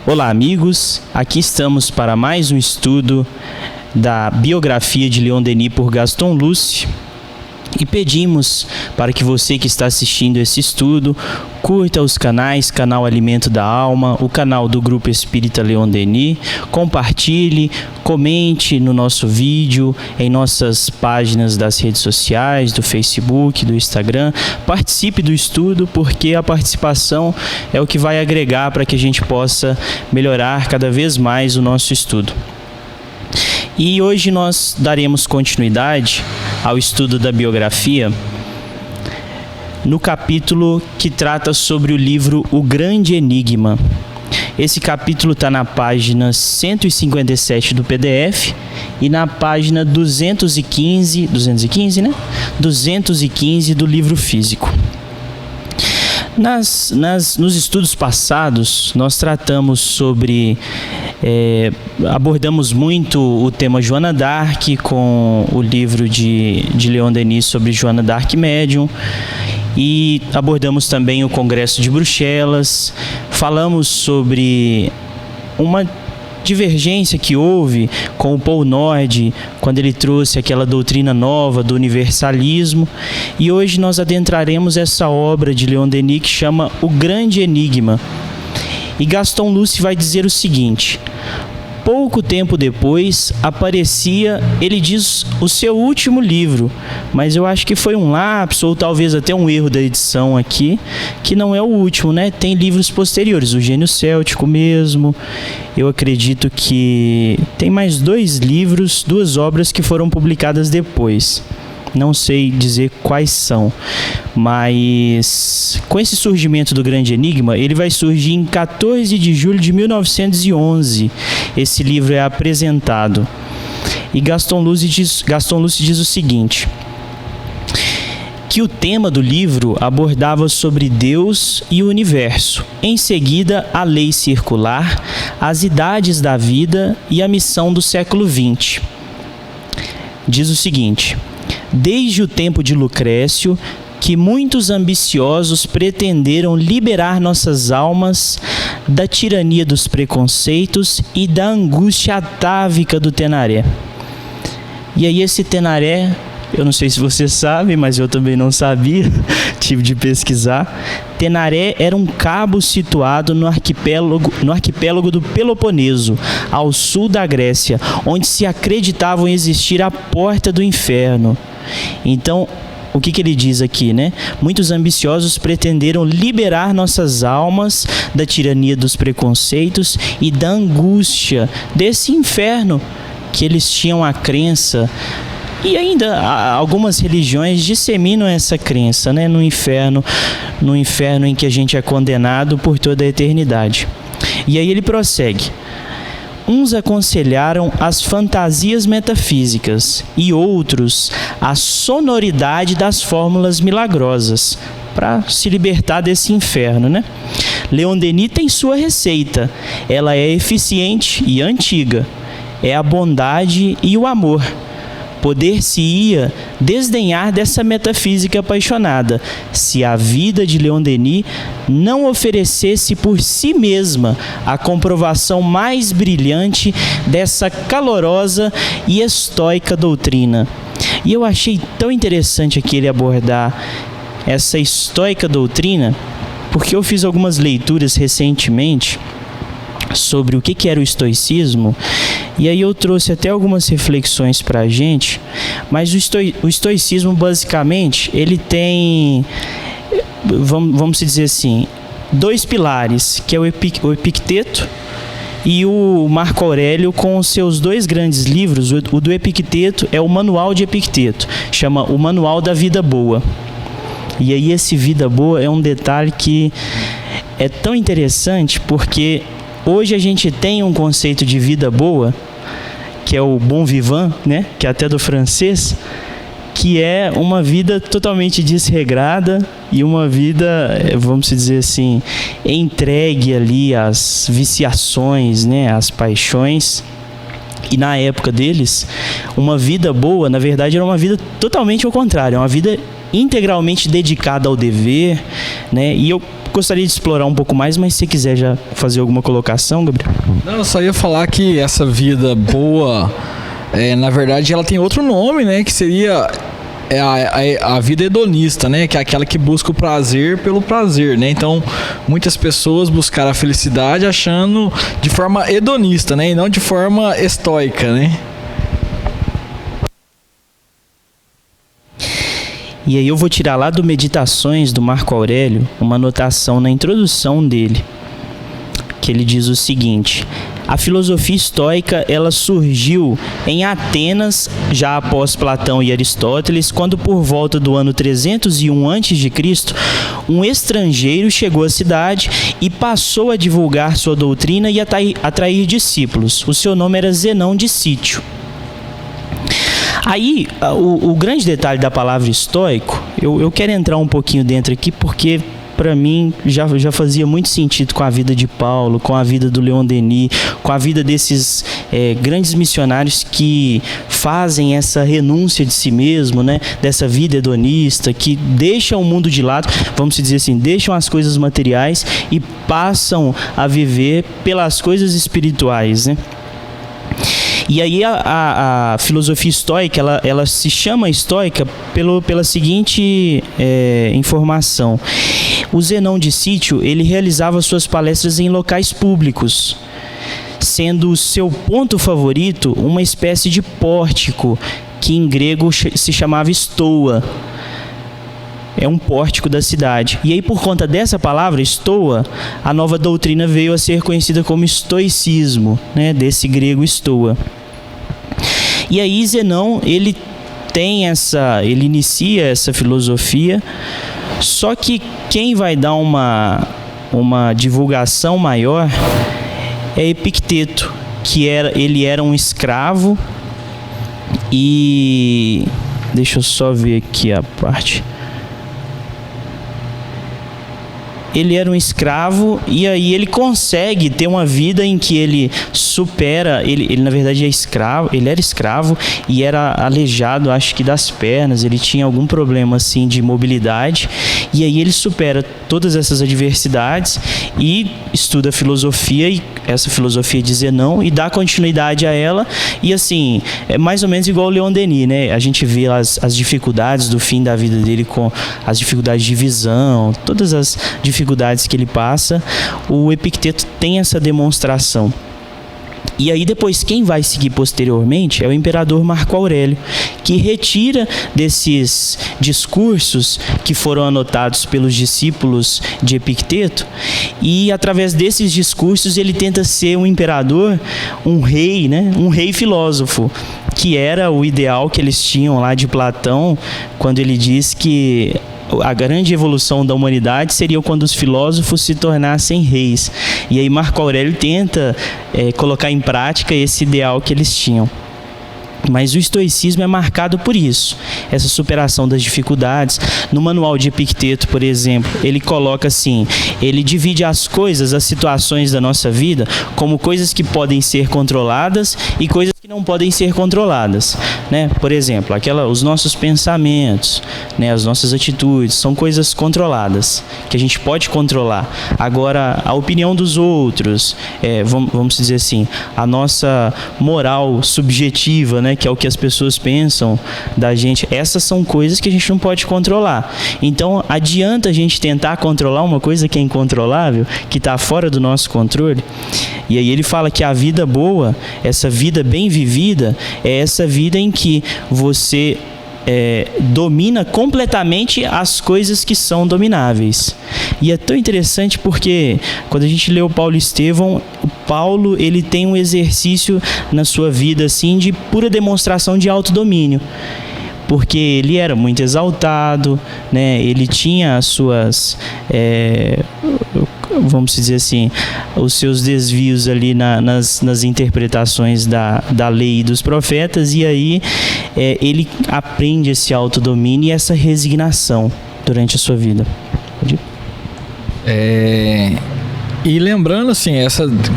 Olá, amigos. Aqui estamos para mais um estudo da biografia de Leon Denis por Gaston Luce. E pedimos para que você que está assistindo esse estudo curta os canais, canal Alimento da Alma, o canal do Grupo Espírita Leon Denis, compartilhe, comente no nosso vídeo, em nossas páginas das redes sociais, do Facebook, do Instagram. Participe do estudo, porque a participação é o que vai agregar para que a gente possa melhorar cada vez mais o nosso estudo. E hoje nós daremos continuidade ao estudo da biografia no capítulo que trata sobre o livro O Grande Enigma. Esse capítulo está na página 157 do PDF e na página 215 do livro físico. Nos estudos passados, nós tratamos sobre... abordamos muito o tema Joana d'Arc com o livro de Leon Denis sobre Joana d'Arc Médium, e abordamos também o Congresso de Bruxelas. Falamos sobre uma divergência que houve com o Paul Nord quando ele trouxe aquela doutrina nova do universalismo, e hoje nós adentraremos essa obra de Leon Denis que chama O Grande Enigma. E Gaston Luce vai dizer o seguinte: pouco tempo depois aparecia, ele diz, o seu último livro, mas eu acho que foi um lapso ou talvez até um erro da edição aqui, que não é o último, né? Tem livros posteriores, o Gênio Céltico mesmo. Eu acredito que tem mais 2 livros, 2 obras que foram publicadas depois. Não sei dizer quais são, mas com esse surgimento do Grande Enigma, ele vai surgir em 14 de julho de 1911. Esse livro é apresentado. E Gaston Luce diz o seguinte: que o tema do livro abordava sobre Deus e o universo. Em seguida, a lei circular, as idades da vida e a missão do século XX. Diz o seguinte: desde o tempo de Lucrécio, que muitos ambiciosos pretenderam liberar nossas almas da tirania dos preconceitos e da angústia atávica do Tenaré. E aí esse Tenaré, eu não sei se você sabe, mas eu também não sabia, tive de pesquisar. Tenaré era um cabo situado no arquipélago do Peloponeso, ao sul da Grécia, onde se acreditavam existir a porta do inferno. Então, o que ele diz aqui, né? Muitos ambiciosos pretenderam liberar nossas almas da tirania dos preconceitos e da angústia desse inferno que eles tinham a crença. E ainda algumas religiões disseminam essa crença, né? No inferno em que a gente é condenado por toda a eternidade. E aí ele prossegue: uns aconselharam as fantasias metafísicas e outros a sonoridade das fórmulas milagrosas para se libertar desse inferno, né? Leon Denis tem sua receita. Ela é eficiente e antiga. É a bondade e o amor. Poder-se-ia desdenhar dessa metafísica apaixonada se a vida de Leon Denis não oferecesse por si mesma a comprovação mais brilhante dessa calorosa e estoica doutrina. E eu achei tão interessante aqui ele abordar essa estoica doutrina, porque eu fiz algumas leituras recentemente sobre o que era o estoicismo, e aí eu trouxe até algumas reflexões para a gente. Mas o estoicismo, basicamente, ele tem, vamos dizer assim, 2 pilares, que é o Epicteto e o Marco Aurélio, com os seus 2 grandes livros. O do Epicteto é o Manual de Epicteto, chama O Manual da Vida Boa. E aí esse Vida Boa é um detalhe que é tão interessante, porque hoje a gente tem um conceito de vida boa, que é o bon vivant, né? Que é até do francês, que é uma vida totalmente desregrada e uma vida, vamos dizer assim, entregue ali às viciações, né? Às paixões. E na época deles, uma vida boa, na verdade, era uma vida totalmente ao contrário, uma vida integralmente dedicada ao dever, né? E eu gostaria de explorar um pouco mais, mas se quiser já fazer alguma colocação, Gabriel. Não, eu só ia falar que essa vida boa, na verdade, ela tem outro nome, né? Que seria a vida hedonista, né? Que é aquela que busca o prazer pelo prazer, né? Então, muitas pessoas buscaram a felicidade achando de forma hedonista, né? E não de forma estoica, né? E aí eu vou tirar lá do Meditações do Marco Aurélio uma anotação na introdução dele, que ele diz o seguinte: a filosofia estoica ela surgiu em Atenas já após Platão e Aristóteles, quando por volta do ano 301 a.C., um estrangeiro chegou à cidade e passou a divulgar sua doutrina e atrair discípulos. O seu nome era Zenão de Cítio. Aí, o grande detalhe da palavra estoico, eu quero entrar um pouquinho dentro aqui, porque para mim já fazia muito sentido com a vida de Paulo, com a vida do Leon Denis, com a vida desses grandes missionários que fazem essa renúncia de si mesmo, né? Dessa vida hedonista, que deixam o mundo de lado, vamos dizer assim, deixam as coisas materiais e passam a viver pelas coisas espirituais, né? E aí a filosofia estoica, ela se chama estoica pela seguinte informação. O Zenão de Cítio, ele realizava suas palestras em locais públicos, sendo o seu ponto favorito uma espécie de pórtico, que em grego se chamava estoa. É um pórtico da cidade. E aí, por conta dessa palavra, estoa, a nova doutrina veio a ser conhecida como estoicismo, né? Desse grego estoa. E aí, Zenão, ele inicia essa filosofia, só que quem vai dar uma divulgação maior é Epicteto, ele era um escravo e... Deixa eu só ver aqui a parte... Ele era um escravo e aí ele consegue ter uma vida em que ele supera, ele na verdade é escravo, ele era escravo e era aleijado, acho que das pernas, ele tinha algum problema assim de mobilidade, e aí ele supera todas essas adversidades e estuda filosofia, e essa filosofia de Zenão, e dá continuidade a ela, e assim, é mais ou menos igual o Leon Denis, né? A gente vê as dificuldades do fim da vida dele, com as dificuldades de visão, todas as dificuldades que ele passa, o Epicteto tem essa demonstração. E aí depois quem vai seguir posteriormente é o imperador Marco Aurélio, que retira desses discursos que foram anotados pelos discípulos de Epicteto, e através desses discursos ele tenta ser um imperador, um rei, né? Um rei filósofo, que era o ideal que eles tinham lá de Platão, quando ele diz que a grande evolução da humanidade seria quando os filósofos se tornassem reis. E aí Marco Aurélio tenta colocar em prática esse ideal que eles tinham. Mas o estoicismo é marcado por isso, essa superação das dificuldades. No manual de Epicteto, por exemplo, ele coloca assim, ele divide as coisas, as situações da nossa vida, como coisas que podem ser controladas e coisas que não podem ser controladas, né? Por exemplo, os nossos pensamentos, né? As nossas atitudes, são coisas controladas, que a gente pode controlar. Agora, a opinião dos outros, vamos dizer assim, a nossa moral subjetiva, né? Que é o que as pessoas pensam da gente, essas são coisas que a gente não pode controlar. Então, adianta a gente tentar controlar uma coisa que é incontrolável, que está fora do nosso controle? E aí ele fala que a vida boa, essa vida bem vivida, é essa vida em que você domina completamente as coisas que são domináveis. E é tão interessante porque quando a gente lê o Paulo Estevão, o Paulo, ele tem um exercício na sua vida assim de pura demonstração de autodomínio, porque ele era muito exaltado, né? Ele tinha as suas vamos dizer assim, os seus desvios ali nas interpretações da lei e dos profetas, e aí ele aprende esse autodomínio e essa resignação durante a sua vida. Pode ir? E lembrando assim,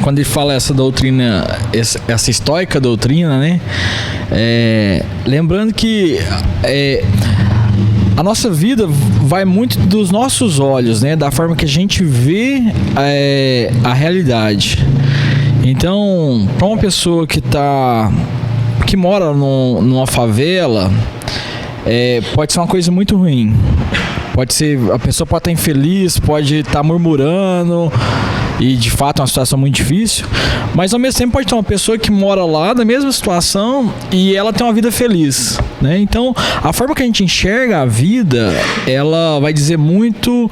quando ele fala essa doutrina, essa estoica doutrina, né? Lembrando que a nossa vida vai muito dos nossos olhos, né? Da forma que a gente vê a realidade. Então, para uma pessoa que mora numa favela, pode ser uma coisa muito ruim. A pessoa pode estar infeliz, pode estar murmurando, e de fato é uma situação muito difícil, mas ao mesmo tempo pode ter uma pessoa que mora lá na mesma situação e ela tem uma vida feliz, né? Então a forma que a gente enxerga a vida, ela vai dizer muito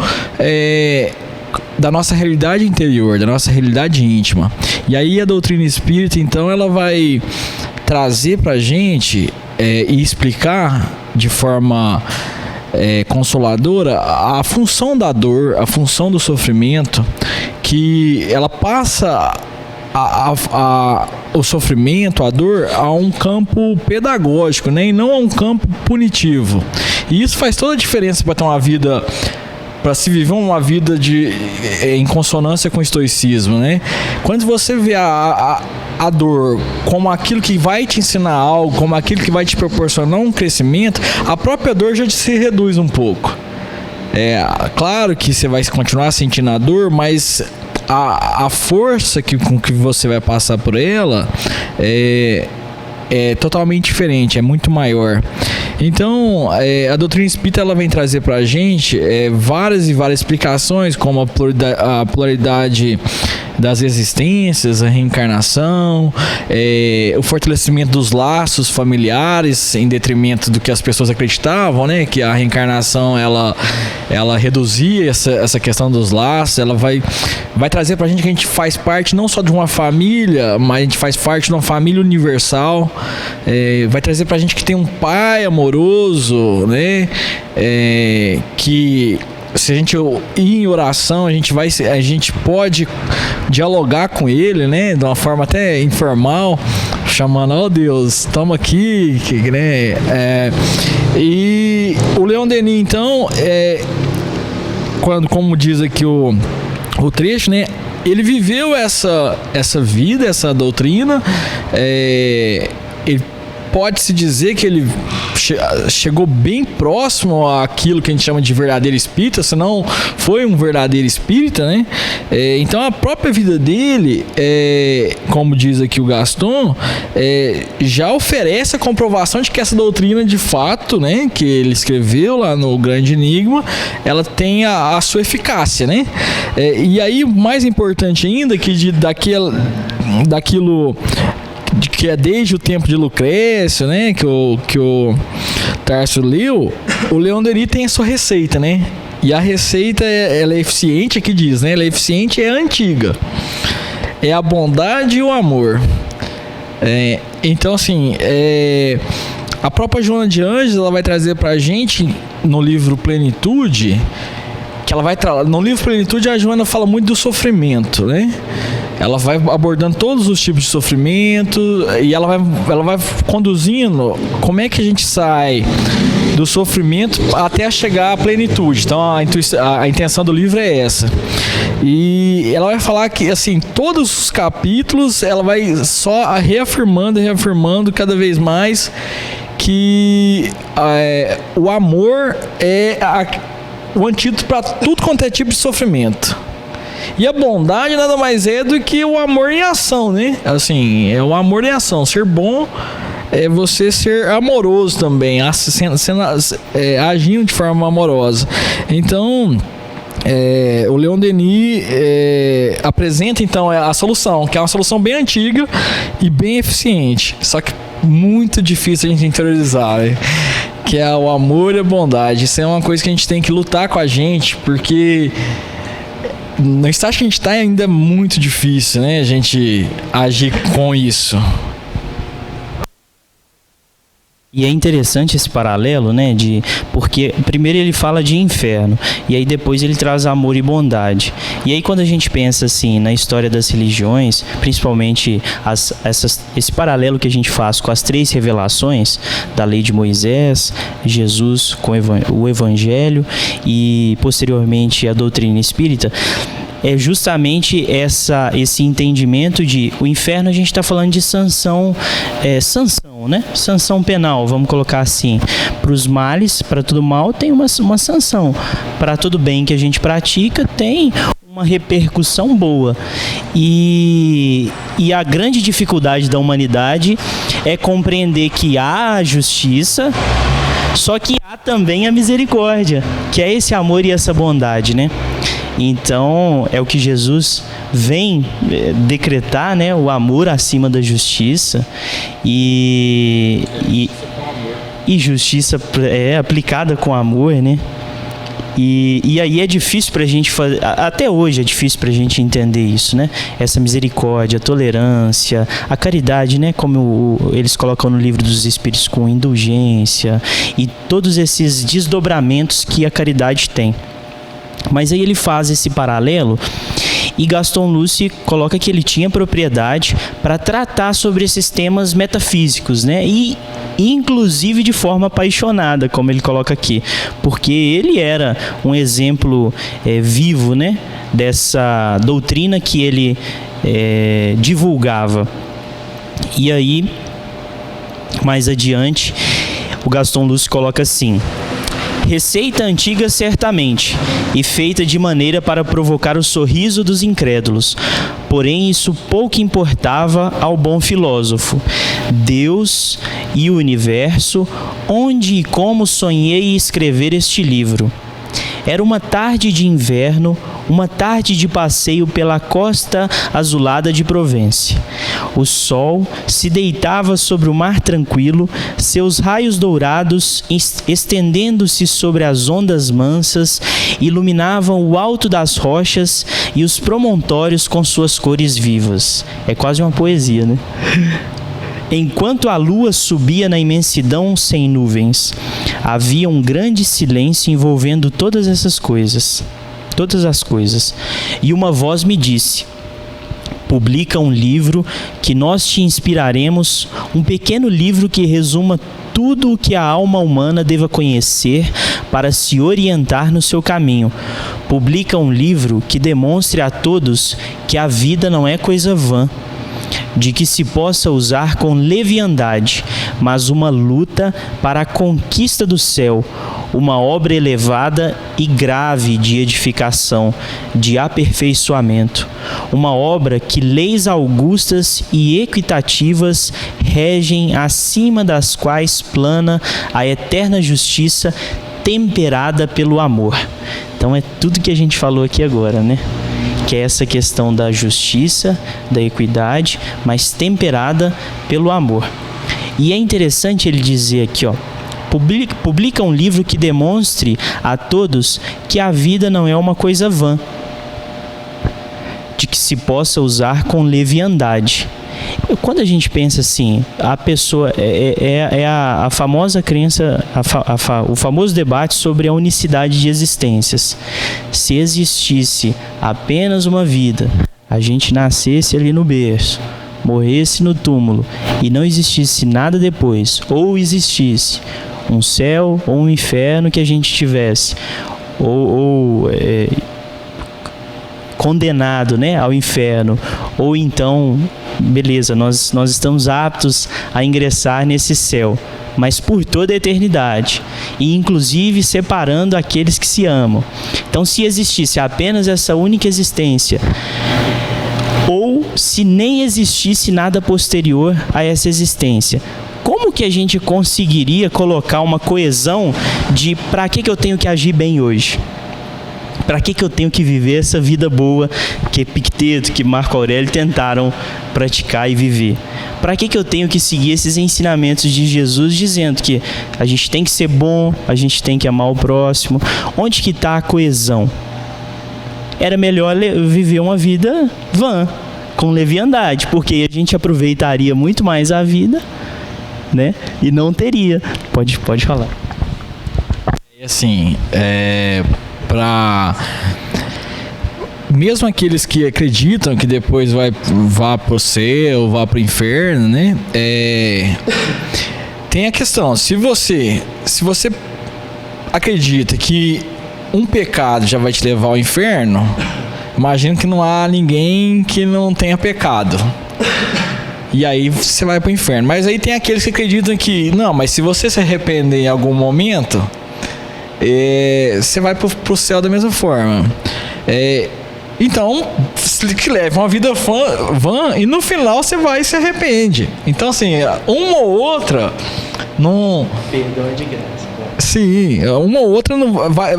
da nossa realidade interior, da nossa realidade íntima. E aí a doutrina espírita, então, ela vai trazer pra gente e explicar de forma consoladora a função da dor, a função do sofrimento, que ela passa o sofrimento, a dor, a um campo pedagógico, né? E não a um campo punitivo. E isso faz toda a diferença para ter uma vida, para se viver uma vida em consonância com o estoicismo, né? Quando você vê a dor como aquilo que vai te ensinar algo, como aquilo que vai te proporcionar um crescimento, a própria dor já se reduz um pouco. Claro que você vai continuar sentindo a dor, mas a força com que você vai passar por ela é totalmente diferente, é muito maior. Então, a doutrina espírita, ela vem trazer para a gente várias e várias explicações, como a pluralidade das existências, a reencarnação, o fortalecimento dos laços familiares, em detrimento do que as pessoas acreditavam, né? Que a reencarnação ela reduzia essa questão dos laços. Ela vai trazer pra gente que a gente faz parte não só de uma família, mas a gente faz parte de uma família universal. Vai trazer pra gente que tem um pai amoroso, né? Que se a gente ir em oração, a gente pode dialogar com ele, né, de uma forma até informal, chamando, Deus, estamos aqui, né? E o Leon Denis, então, como diz aqui o trecho, né, ele viveu essa vida, essa doutrina. Ele pode-se dizer que ele chegou bem próximo àquilo que a gente chama de verdadeiro espírita, senão foi um verdadeiro espírita, né? Então a própria vida dele, como diz aqui o Gaston, já oferece a comprovação de que essa doutrina de fato, né, que ele escreveu lá no Grande Enigma, ela tem a sua eficácia, né? E aí, mais importante ainda, que daquilo que é desde o tempo de Lucrécio, né, que o Tarso leu, o Leon Denis tem a sua receita, né? E a receita, ela é eficiente, aqui diz, né? Ela é eficiente e é antiga. É a bondade e o amor. Então, assim, a própria Joana de Ângeles, ela vai trazer pra gente, no livro Plenitude, que ela vai no livro Plenitude, a Joana fala muito do sofrimento, né? Ela vai abordando todos os tipos de sofrimento e ela vai conduzindo como é que a gente sai do sofrimento até chegar à plenitude. Então a intenção do livro é essa. E ela vai falar que, assim, todos os capítulos ela vai só reafirmando cada vez mais que o amor é o antídoto para tudo quanto é tipo de sofrimento. E a bondade nada mais é do que o amor em ação, né? Assim, é o amor em ação. Ser bom é você ser amoroso também, agindo de forma amorosa. Então, o Leon Denis apresenta então a solução, que é uma solução bem antiga e bem eficiente, só que muito difícil a gente interiorizar, né? Que é o amor e a bondade. Isso é uma coisa que a gente tem que lutar com a gente, porque no estágio que a gente está ainda é muito difícil, né? A gente agir com isso. E é interessante esse paralelo, né? Porque primeiro ele fala de inferno, e aí depois ele traz amor e bondade. E aí quando a gente pensa assim na história das religiões, principalmente esse paralelo que a gente faz com as 3 revelações da lei de Moisés, Jesus com o Evangelho e posteriormente a doutrina espírita, é justamente esse entendimento de o inferno. A gente está falando de sanção, né? Sanção penal, vamos colocar assim. Para os males, para todo mal, tem uma sanção. Para todo bem que a gente pratica, tem uma repercussão boa. E a grande dificuldade da humanidade é compreender que há a justiça, só que há também a misericórdia, que é esse amor e essa bondade, né? Então, é o que Jesus vem decretar, né? O amor acima da justiça e justiça aplicada com amor, né? E aí é difícil pra gente fazer, até hoje é difícil pra gente entender isso, né? Essa misericórdia, a tolerância, a caridade, né? Como eles colocam no Livro dos Espíritos, com indulgência e todos esses desdobramentos que a caridade tem. Mas aí ele faz esse paralelo e Gaston Luce coloca que ele tinha propriedade para tratar sobre esses temas metafísicos, né? E inclusive de forma apaixonada, como ele coloca aqui, porque ele era um exemplo vivo, né? Dessa doutrina que ele divulgava. E aí, mais adiante, o Gaston Luce coloca assim: receita antiga certamente, e feita de maneira para provocar o sorriso dos incrédulos. Porém, isso pouco importava ao bom filósofo. Deus e o universo, onde e como sonhei escrever este livro. Era uma tarde de inverno, uma tarde de passeio pela costa azulada de Provence. O sol se deitava sobre o mar tranquilo, seus raios dourados, estendendo-se sobre as ondas mansas, iluminavam o alto das rochas e os promontórios com suas cores vivas. É quase uma poesia, né? Enquanto a lua subia na imensidão sem nuvens, havia um grande silêncio envolvendo todas as coisas. E uma voz me disse: publica um livro que nós te inspiraremos, um pequeno livro que resuma tudo o que a alma humana deva conhecer para se orientar no seu caminho. Publica um livro que demonstre a todos que a vida não é coisa vã, de que se possa usar com leviandade, mas uma luta para a conquista do céu, uma obra elevada e grave de edificação, de aperfeiçoamento, uma obra que leis augustas e equitativas regem, acima das quais plana a eterna justiça temperada pelo amor. Então é tudo que a gente falou aqui agora, né? Que é essa questão da justiça, da equidade, mas temperada pelo amor. E é interessante ele dizer aqui, ó, publica um livro que demonstre a todos que a vida não é uma coisa vã, de que se possa usar com leviandade. Quando a gente pensa assim, a pessoa a famosa crença, o famoso debate sobre a unicidade de existências. Se existisse apenas uma vida, a gente nascesse ali no berço, morresse no túmulo e não existisse nada depois, ou existisse um céu ou um inferno que a gente tivesse, ou condenado, né, ao inferno, ou então, beleza, nós estamos aptos a ingressar nesse céu, mas por toda a eternidade, e inclusive separando aqueles que se amam. Então, se existisse apenas essa única existência, ou se nem existisse nada posterior a essa existência, como que a gente conseguiria colocar uma coesão de para que eu tenho que agir bem hoje? Para que eu tenho que viver essa vida boa que Epicteto, que Marco Aurélio tentaram praticar e viver? Para que eu tenho que seguir esses ensinamentos de Jesus dizendo que a gente tem que ser bom, a gente tem que amar o próximo? Onde que está a coesão? Era melhor viver uma vida vã, com leviandade, porque a gente aproveitaria muito mais a vida, né? E não teria. Pode falar. Assim, mesmo aqueles que acreditam que depois vá pro céu, vá pro inferno, né? Tem a questão, se você acredita que um pecado já vai te levar ao inferno, imagino que não há ninguém que não tenha pecado. E aí você vai pro inferno. Mas aí tem aqueles que acreditam que, não, mas se você se arrepender em algum momento, você vai pro céu da mesma forma. Então, que leva uma vida vã e no final você vai e se arrepende. Então, assim, uma ou outra não... Perdão é de graça. Sim, uma ou outra não vai...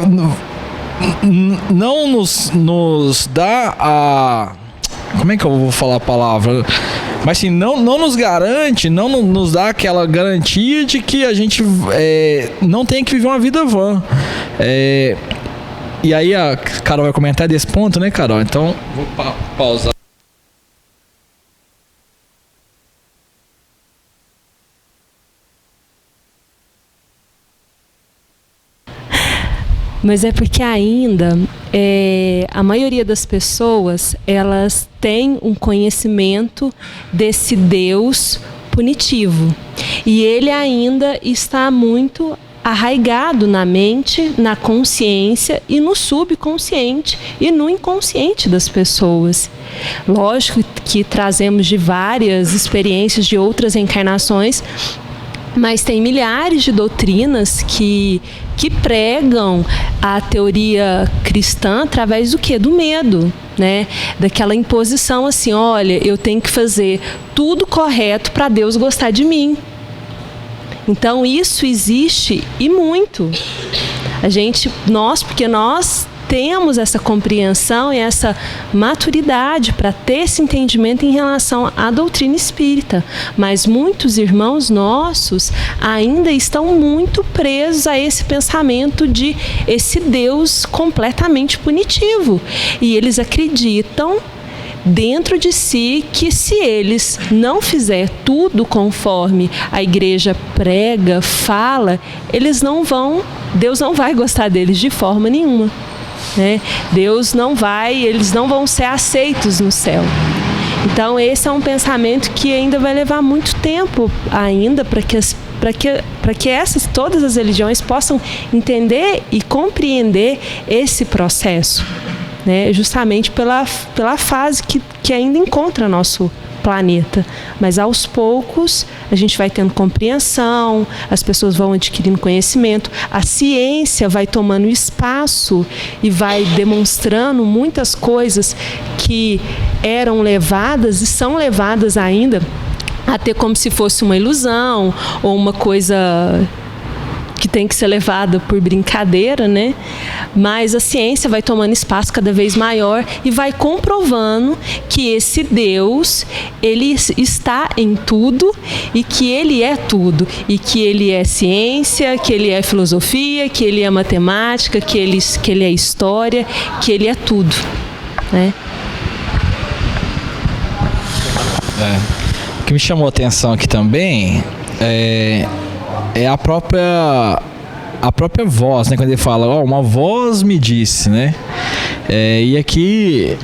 Não nos dá a... Como é que eu vou falar a palavra? Mas assim, não nos garante, não nos dá aquela garantia de que a gente não tem que viver uma vida vã. E aí a Carol vai comentar desse ponto, né, Carol? Então, vou pausar. Mas é porque ainda a maioria das pessoas, elas têm um conhecimento desse Deus punitivo. E ele ainda está muito arraigado na mente, na consciência e no subconsciente e no inconsciente das pessoas. Lógico que trazemos de várias experiências de outras encarnações, mas tem milhares de doutrinas que pregam a teoria cristã através do quê? Do medo, né? Daquela imposição assim, olha, eu tenho que fazer tudo correto para Deus gostar de mim. Então isso existe e muito. Porque nós temos essa compreensão e essa maturidade para ter esse entendimento em relação à doutrina espírita. Mas muitos irmãos nossos ainda estão muito presos a esse pensamento de esse Deus completamente punitivo. E eles acreditam dentro de si que se eles não fizer tudo conforme a igreja prega, fala, Deus não vai gostar deles de forma nenhuma. Né? Eles não vão ser aceitos no céu. Então esse é um pensamento que ainda vai levar muito tempo ainda para que todas as religiões possam entender e compreender esse processo, né? Justamente pela fase que ainda encontra nosso planeta. Mas aos poucos a gente vai tendo compreensão, as pessoas vão adquirindo conhecimento, a ciência vai tomando espaço e vai demonstrando muitas coisas que eram levadas e são levadas ainda a ter como se fosse uma ilusão ou uma coisa que tem que ser levada por brincadeira, né? Mas a ciência vai tomando espaço cada vez maior e vai comprovando que esse Deus, ele está em tudo e que ele é tudo. E que ele é ciência, que ele é filosofia, que ele é matemática, que ele é história, que ele é tudo, né? O que me chamou a atenção aqui também é a própria voz, né? Quando ele fala, uma voz me disse, né? E aqui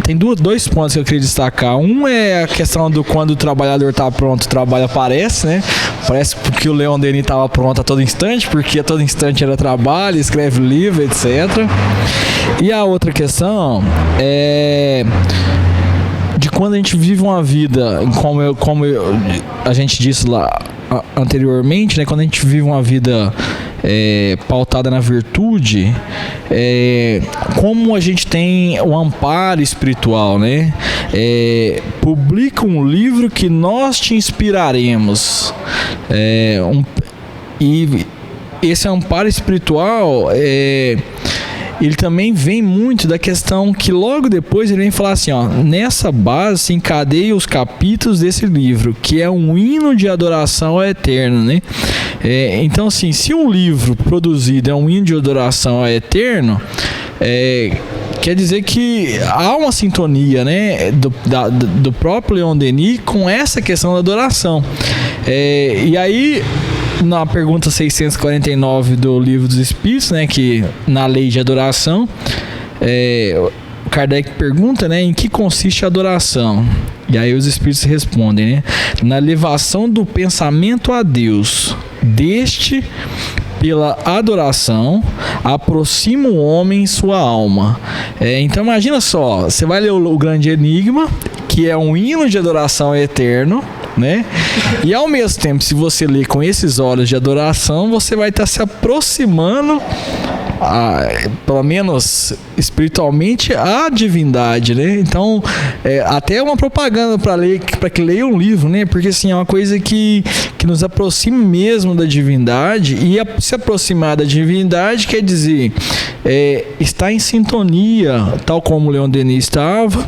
tem dois pontos que eu queria destacar. Um é a questão do quando o trabalhador está pronto, o trabalho aparece, né? Parece que o Leon Denis estava pronto a todo instante, porque a todo instante era trabalho, escreve livro, etc. E a outra questão é de quando a gente vive uma vida, como a gente disse lá anteriormente, né? Quando a gente vive uma vida pautada na virtude, como a gente tem o amparo espiritual, né? Publica um livro que nós te inspiraremos, e esse amparo espiritual ele também vem muito da questão que logo depois ele vem falar assim, nessa base se encadeia os capítulos desse livro, que é um hino de adoração ao Eterno, né? Então assim, se um livro produzido é um hino de adoração ao Eterno, quer dizer que há uma sintonia, né, do próprio Leon Denis com essa questão da adoração. E aí, na pergunta 649 do Livro dos Espíritos, né, que na lei de adoração, Kardec pergunta, né, em que consiste a adoração? E aí os Espíritos respondem, né, na elevação do pensamento a Deus, deste pela adoração, aproxima o homem sua alma. Então imagina só, você vai ler o Grande Enigma, que é um hino de adoração eterno, né? E ao mesmo tempo, se você ler com esses olhos de adoração, você vai estar se aproximando, pelo menos espiritualmente, à divindade, né? Então, até uma propaganda para que leia um livro, né? Porque assim, é uma coisa que nos aproxima mesmo da divindade, e se aproximar da divindade quer dizer estar em sintonia, tal como o Leon Denis estava,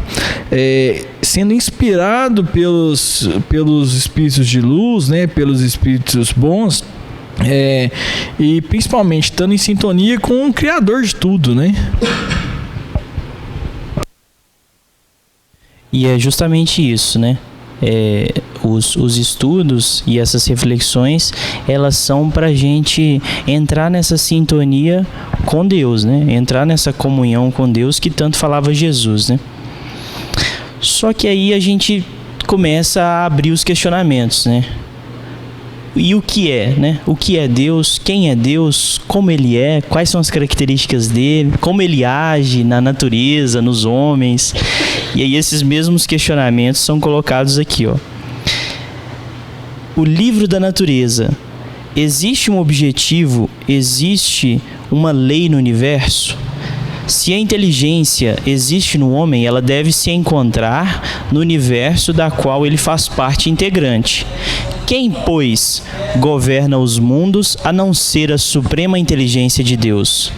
sendo inspirado pelos espíritos de luz, né? Pelos espíritos bons, e principalmente estando em sintonia com o Criador de tudo, né? E é justamente isso, né? Os estudos e essas reflexões, elas são para a gente entrar nessa sintonia com Deus, né? Entrar nessa comunhão com Deus que tanto falava Jesus, né? Só que aí a gente começa a abrir os questionamentos, né? E o que é, né? O que é Deus? Quem é Deus? Como Ele é? Quais são as características dele? Como Ele age na natureza, nos homens? E aí esses mesmos questionamentos são colocados aqui, ó. O livro da natureza. Existe um objetivo? Existe uma lei no universo? Se a inteligência existe no homem, ela deve se encontrar no universo da qual ele faz parte integrante. Quem, pois, governa os mundos a não ser a suprema inteligência de Deus?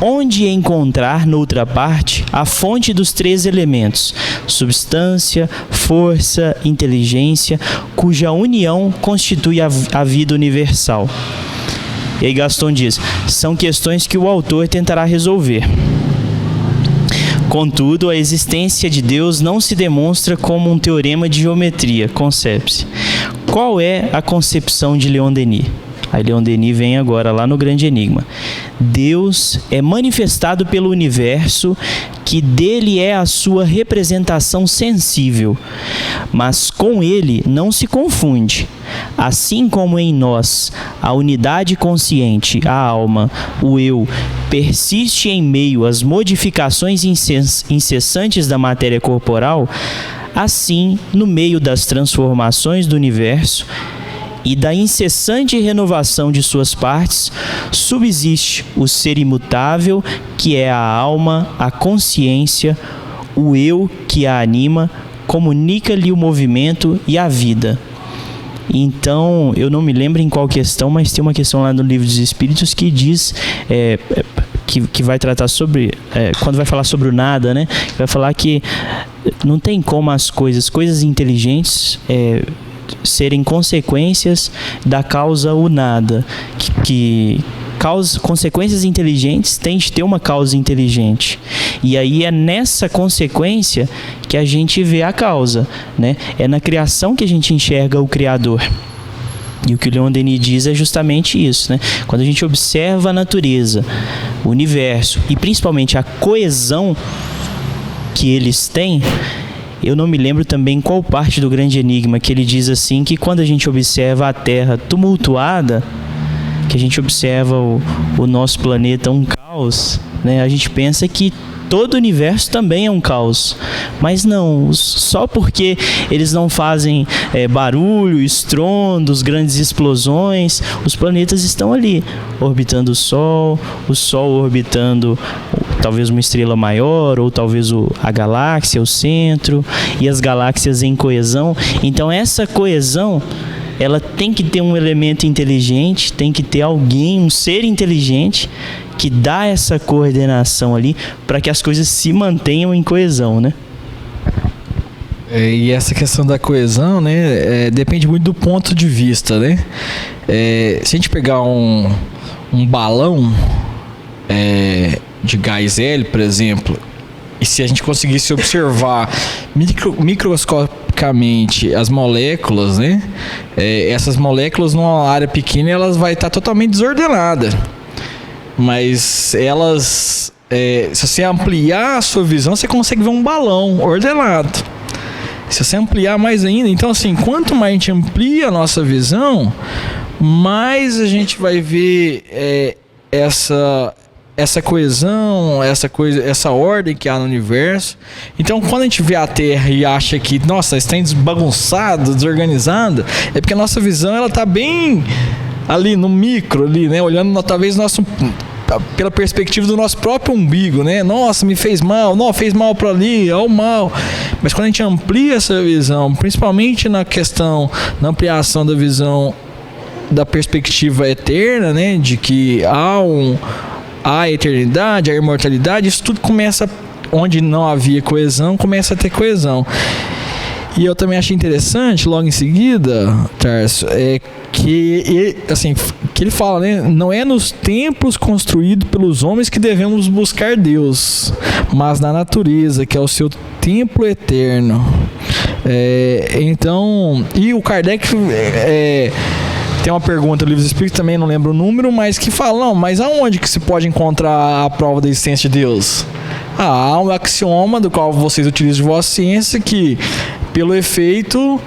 Onde encontrar, noutra parte, a fonte dos três elementos, substância, força, inteligência, cuja união constitui a vida universal? E aí Gaston diz, são questões que o autor tentará resolver. Contudo, a existência de Deus não se demonstra como um teorema de geometria, concebe-se. Qual é a concepção de Leon Denis? Aí Leon Denis vem agora lá no Grande Enigma. Deus é manifestado pelo universo, que dele é a sua representação sensível, mas com ele não se confunde. Assim como em nós a unidade consciente, a alma, o eu, persiste em meio às modificações incessantes da matéria corporal, assim, no meio das transformações do universo e da incessante renovação de suas partes, subsiste o ser imutável, que é a alma, a consciência, o eu que a anima, comunica-lhe o movimento e a vida. Então, eu não me lembro em qual questão, mas tem uma questão lá no Livro dos Espíritos que diz, que vai tratar sobre, quando vai falar sobre o nada, né? Vai falar que não tem como as coisas inteligentes serem consequências da causa o nada, consequências inteligentes têm de ter uma causa inteligente, e aí é nessa consequência que a gente vê a causa, né? É na criação que a gente enxerga o Criador. E o que o Leon Denis diz é justamente isso, né? Quando a gente observa a natureza, o universo e principalmente a coesão que eles têm, eu não me lembro também qual parte do Grande Enigma que ele diz assim, que quando a gente observa a Terra tumultuada, que a gente observa o nosso planeta um caos, né? A gente pensa que todo o universo também é um caos, mas não, só porque eles não fazem barulho, estrondos, grandes explosões, os planetas estão ali, orbitando o Sol orbitando talvez uma estrela maior, ou talvez a galáxia, o centro, e as galáxias em coesão. Então essa coesão, ela tem que ter um elemento inteligente, tem que ter alguém, um ser inteligente, que dá essa coordenação ali para que as coisas se mantenham em coesão, né? E essa questão da coesão, né, depende muito do ponto de vista, né? Se a gente pegar um balão de gás hélio, por exemplo, e se a gente conseguisse observar microscopicamente as moléculas, né? Essas moléculas numa área pequena, elas vão estar totalmente desordenadas. Mas elas, se você ampliar a sua visão, você consegue ver um balão ordenado. Se você ampliar mais ainda, então assim, quanto mais a gente amplia a nossa visão, mais a gente vai ver essa coesão, essa ordem que há no universo. Então, quando a gente vê a Terra e acha que, nossa, está desbagunçado, desorganizado, é porque a nossa visão ela está bem ali no micro, ali, né? Olhando talvez pela perspectiva do nosso próprio umbigo, né? Nossa, me fez mal, não, fez mal para ali, ó, o mal. Mas quando a gente amplia essa visão, principalmente na ampliação da visão da perspectiva eterna, né? De que há a eternidade, a imortalidade, isso tudo começa, onde não havia coesão, começa a ter coesão. E eu também achei interessante, logo em seguida, Tarso, que ele fala, né, não é nos templos construídos pelos homens que devemos buscar Deus, mas na natureza, que é o seu templo eterno. Então, e o Kardec tem uma pergunta no Livro dos Espíritos, também não lembro o número, mas que fala, não, mas aonde que se pode encontrar a prova da existência de Deus? Há um axioma do qual vocês utilizam de vossa ciência que, pelo efeito,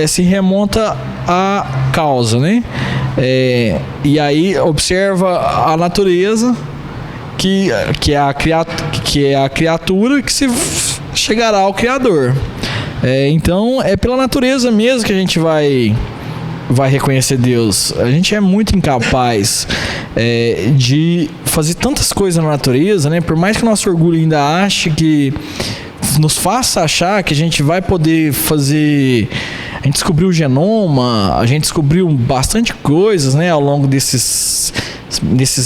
se remonta à causa, né? E aí observa a natureza, que é a criatura que se chegará ao Criador. Então, é pela natureza mesmo que a gente vai reconhecer Deus. A gente é muito incapaz de fazer tantas coisas na natureza, né? Por mais que o nosso orgulho ainda ache que nos faça achar que a gente vai poder fazer. A gente descobriu o genoma, a gente descobriu bastante coisas, né? Ao longo desses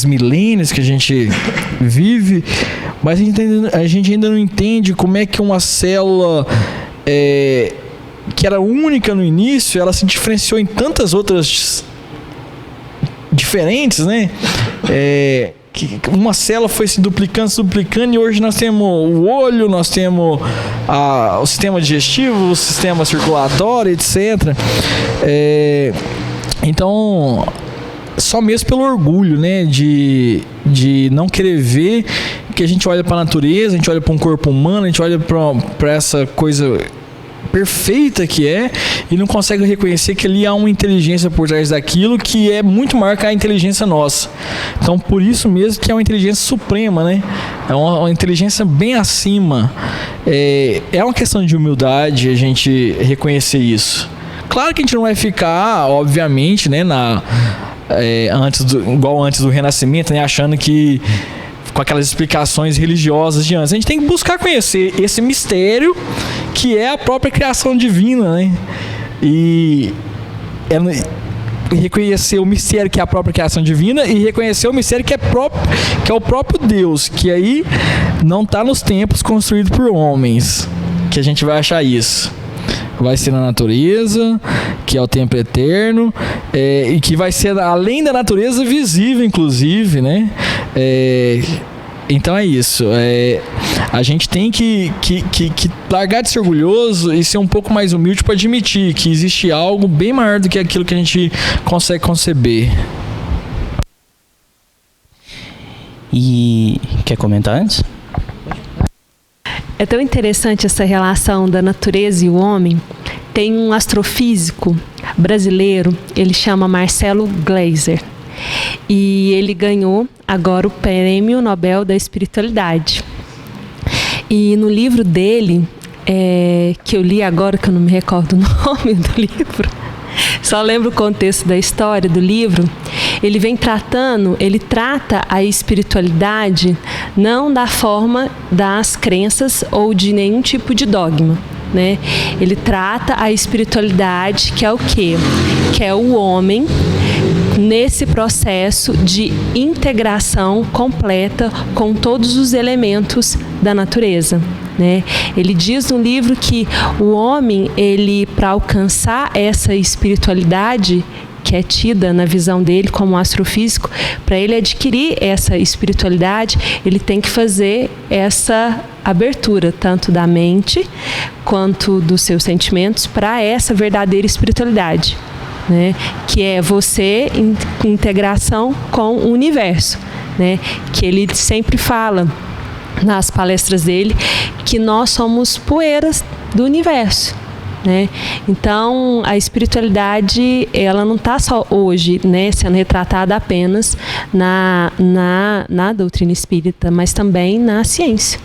milênios que a gente vive, mas a gente ainda não entende como é que uma célula que era única no início, ela se diferenciou em tantas outras diferentes, né? Que uma célula foi se duplicando e hoje nós temos o olho, nós temos o sistema digestivo, o sistema circulatório, etc. Então, só mesmo pelo orgulho, né? De não querer ver que a gente olha para a natureza, a gente olha para um corpo humano, a gente olha para essa coisa perfeita que e não consegue reconhecer que ali há uma inteligência por trás daquilo que é muito maior que a inteligência nossa. Então, por isso mesmo que é uma inteligência suprema, né? É uma inteligência bem acima. É uma questão de humildade a gente reconhecer isso. Claro que a gente não vai ficar, obviamente, né, igual antes do Renascimento, né, achando que com aquelas explicações religiosas de antes. A gente tem que buscar conhecer esse mistério que é a própria criação divina, né? E reconhecer o mistério que é a própria criação divina e reconhecer o mistério que é o próprio Deus, que aí não está nos templos construídos por homens, que a gente vai achar isso. Vai ser na natureza, que é o templo eterno, e que vai ser além da natureza visível, inclusive, né? Então é isso. A gente tem que largar de ser orgulhoso e ser um pouco mais humilde para admitir que existe algo bem maior do que aquilo que a gente consegue conceber. E quer comentar antes? É tão interessante essa relação da natureza e o homem. Tem um astrofísico brasileiro, ele chama Marcelo Gleiser. E ele ganhou agora o Prêmio Nobel da Espiritualidade. E no livro dele, que eu li agora, que eu não me recordo o nome do livro, só lembro o contexto da história do livro, ele trata a espiritualidade não da forma das crenças ou de nenhum tipo de dogma, né? Ele trata a espiritualidade que é o quê? Que é o homem nesse processo de integração completa com todos os elementos da natureza, né? Ele diz no livro que o homem, para alcançar essa espiritualidade que é tida na visão dele como astrofísico, para ele adquirir essa espiritualidade, ele tem que fazer essa abertura, tanto da mente quanto dos seus sentimentos, para essa verdadeira espiritualidade, né? Que é você em integração com o universo, né? Que ele sempre fala nas palestras dele que nós somos poeiras do universo, né? Então, a espiritualidade, ela não está só hoje, né, sendo retratada apenas na doutrina espírita, mas também na ciência,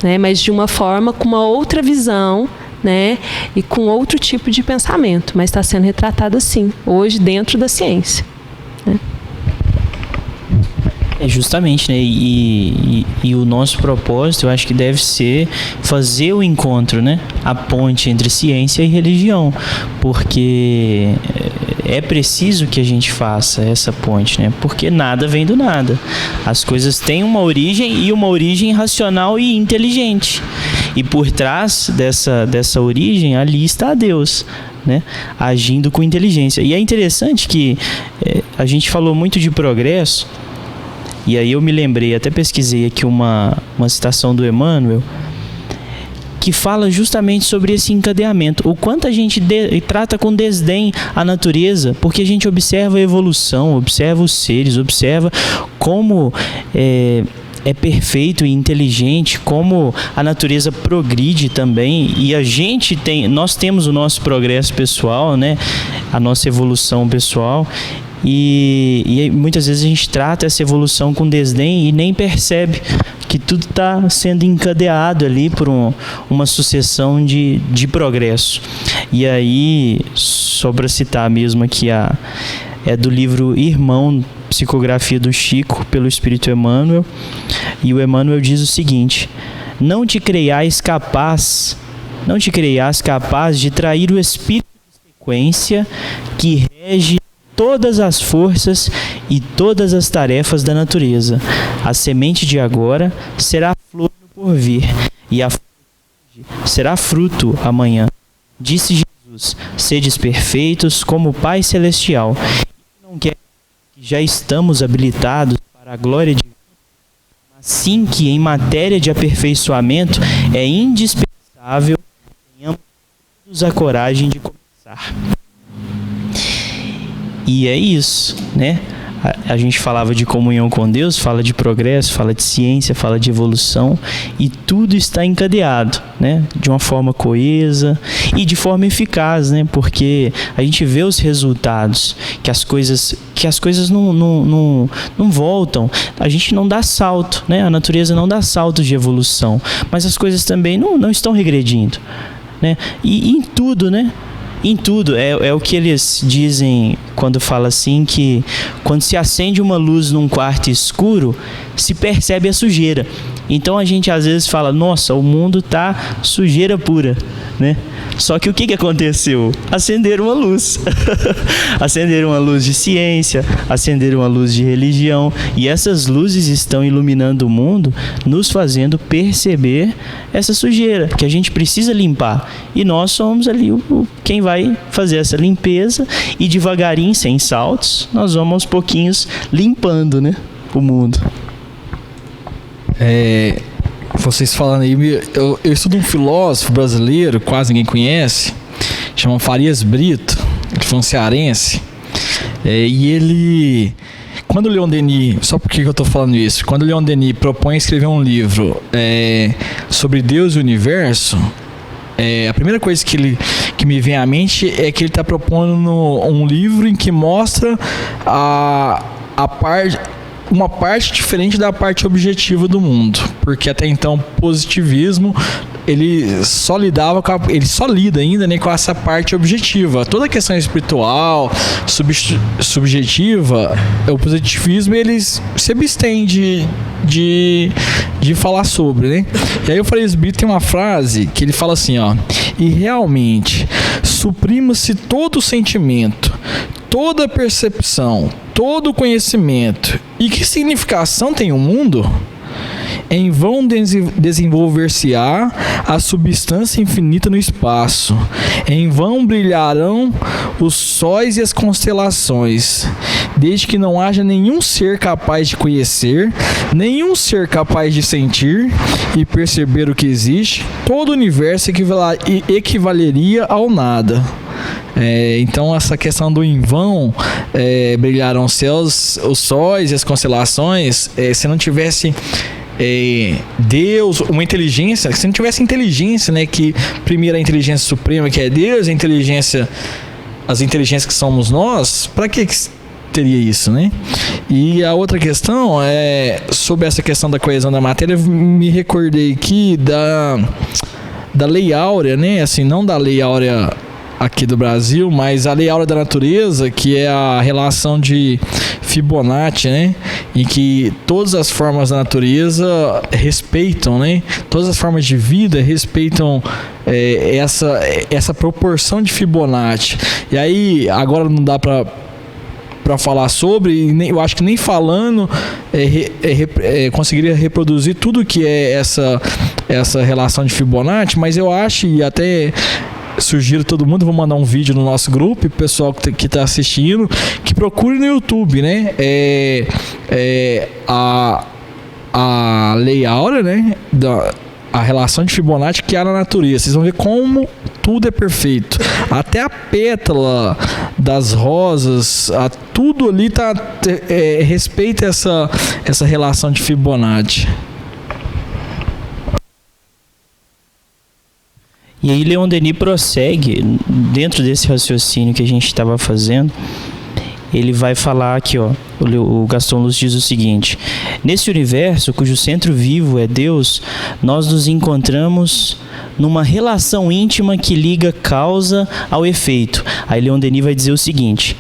né? Mas de uma forma, com uma outra visão, né? E com outro tipo de pensamento, mas está sendo retratada assim, hoje, dentro da ciência, né? Justamente, né? E o nosso propósito, eu acho que deve ser fazer o encontro, né? A ponte entre ciência e religião, porque é preciso que a gente faça essa ponte, né? Porque nada vem do nada. As coisas têm uma origem, e uma origem racional e inteligente. E por trás dessa origem, ali está Deus, né? Agindo com inteligência. E é interessante que a gente falou muito de progresso. E aí eu me lembrei, até pesquisei aqui uma citação do Emmanuel, que fala justamente sobre esse encadeamento. O quanto a gente trata com desdém a natureza, porque a gente observa a evolução, observa os seres, observa como é perfeito e inteligente, como a natureza progride também, e nós temos o nosso progresso pessoal, né? A nossa evolução pessoal. E muitas vezes a gente trata essa evolução com desdém e nem percebe que tudo está sendo encadeado ali por uma sucessão de progresso. E aí, só para citar mesmo aqui, é do livro Irmão, Psicografia do Chico, pelo Espírito Emmanuel, e o Emmanuel diz o seguinte: não te creias capaz de trair o espírito de sequência que rege todas as forças e todas as tarefas da natureza. A semente de agora será flor no porvir, e a será fruto amanhã. Disse Jesus: sedes perfeitos como o Pai Celestial. Não quer que já estamos habilitados para a glória divina, mas sim que em matéria de aperfeiçoamento é indispensável que tenhamos todos a coragem de começar. E é isso, né? A gente falava de comunhão com Deus, fala de progresso, fala de ciência, fala de evolução, e tudo está encadeado, né? De uma forma coesa e de forma eficaz, né? Porque a gente vê os resultados, que as coisas não voltam, a gente não dá salto, né? A natureza não dá saltos de evolução, mas as coisas também não estão regredindo, né? E em tudo, né? Em tudo, é o que eles dizem quando fala assim, que quando se acende uma luz num quarto escuro, se percebe a sujeira. Então a gente às vezes fala: nossa, o mundo tá sujeira pura, né? Só que o que aconteceu? Acenderam uma luz. Acenderam uma luz de ciência, acenderam uma luz de religião, e essas luzes estão iluminando o mundo, nos fazendo perceber essa sujeira que a gente precisa limpar. E nós somos ali quem vai fazer essa limpeza, e devagarinho, sem saltos, nós vamos aos pouquinhos limpando, né, o mundo. Vocês falando aí, eu estudo um filósofo brasileiro, quase ninguém conhece, chama Farias Brito, ele foi um cearense, e ele, quando o Leon Denis, só por que eu estou falando isso, quando o Leon Denis propõe escrever um livro sobre Deus e o universo, a primeira coisa que me vem à mente é que ele está propondo um livro em que mostra uma parte diferente da parte objetiva do mundo, porque até então o positivismo ele só lida ainda, né, com essa parte objetiva. Toda a questão espiritual, subjetiva, o positivismo ele se abstém de falar sobre, né? E aí o Farias Brito tem uma frase que ele fala assim, ó: e realmente suprima-se todo sentimento, toda percepção, todo conhecimento. E que significação tem o mundo? Em vão desenvolver-se-á a substância infinita no espaço. Em vão brilharão os sóis e as constelações. Desde que não haja nenhum ser capaz de conhecer, nenhum ser capaz de sentir e perceber o que existe, todo o universo equivaleria ao nada. Então essa questão do em vão brilharão os céus, os sóis e as constelações, se não tivesse Deus, uma inteligência, se não tivesse inteligência, né, que primeiro a inteligência suprema, que é Deus, as inteligências que somos nós, para que teria isso, né? E a outra questão é sobre essa questão da coesão da matéria. Me recordei aqui da Lei Áurea, né? Assim, não da Lei Áurea aqui do Brasil, mas a Lei Áurea da Natureza, que é a relação de Fibonacci, né? Em que todas as formas da natureza respeitam, né? Todas as formas de vida respeitam essa proporção de Fibonacci. E aí, agora não dá para falar sobre, eu acho que nem falando conseguiria reproduzir tudo que é essa relação de Fibonacci, mas eu acho, e até sugiro todo mundo, vou mandar um vídeo no nosso grupo, o pessoal que está assistindo, que procure no YouTube, né? A Lei Áurea, né? A relação de Fibonacci que há na natureza. Vocês vão ver como tudo é perfeito. Até a pétala das rosas, tudo ali respeita essa relação de Fibonacci. E aí Leon Denis prossegue, dentro desse raciocínio que a gente estava fazendo, ele vai falar aqui, ó, o Gaston Lúcio diz o seguinte: nesse universo, cujo centro vivo é Deus, nós nos encontramos numa relação íntima que liga causa ao efeito. Aí Leon Denis vai dizer o seguinte: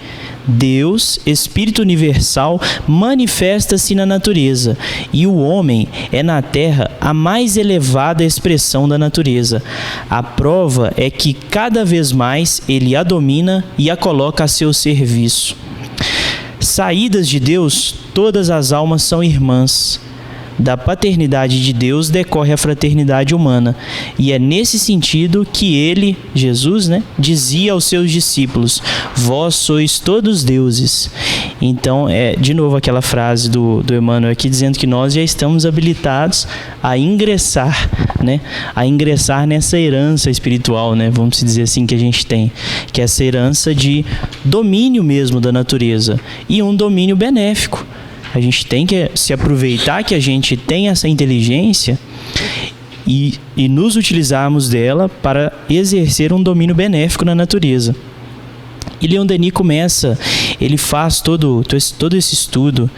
Deus, Espírito Universal, manifesta-se na natureza, e o homem é na Terra a mais elevada expressão da natureza. A prova é que cada vez mais ele a domina e a coloca a seu serviço. Saídas de Deus, todas as almas são irmãs. Da paternidade de Deus decorre a fraternidade humana. E é nesse sentido que ele, Jesus, né, dizia aos seus discípulos: vós sois todos deuses. Então, de novo aquela frase do Emmanuel aqui, dizendo que nós já estamos habilitados a ingressar, né, nessa herança espiritual, né, vamos dizer assim, que a gente tem, que é essa herança de domínio mesmo da natureza, e um domínio benéfico. A gente tem que se aproveitar que a gente tem essa inteligência e nos utilizarmos dela para exercer um domínio benéfico na natureza. E Leon Denis ele faz todo esse estudo,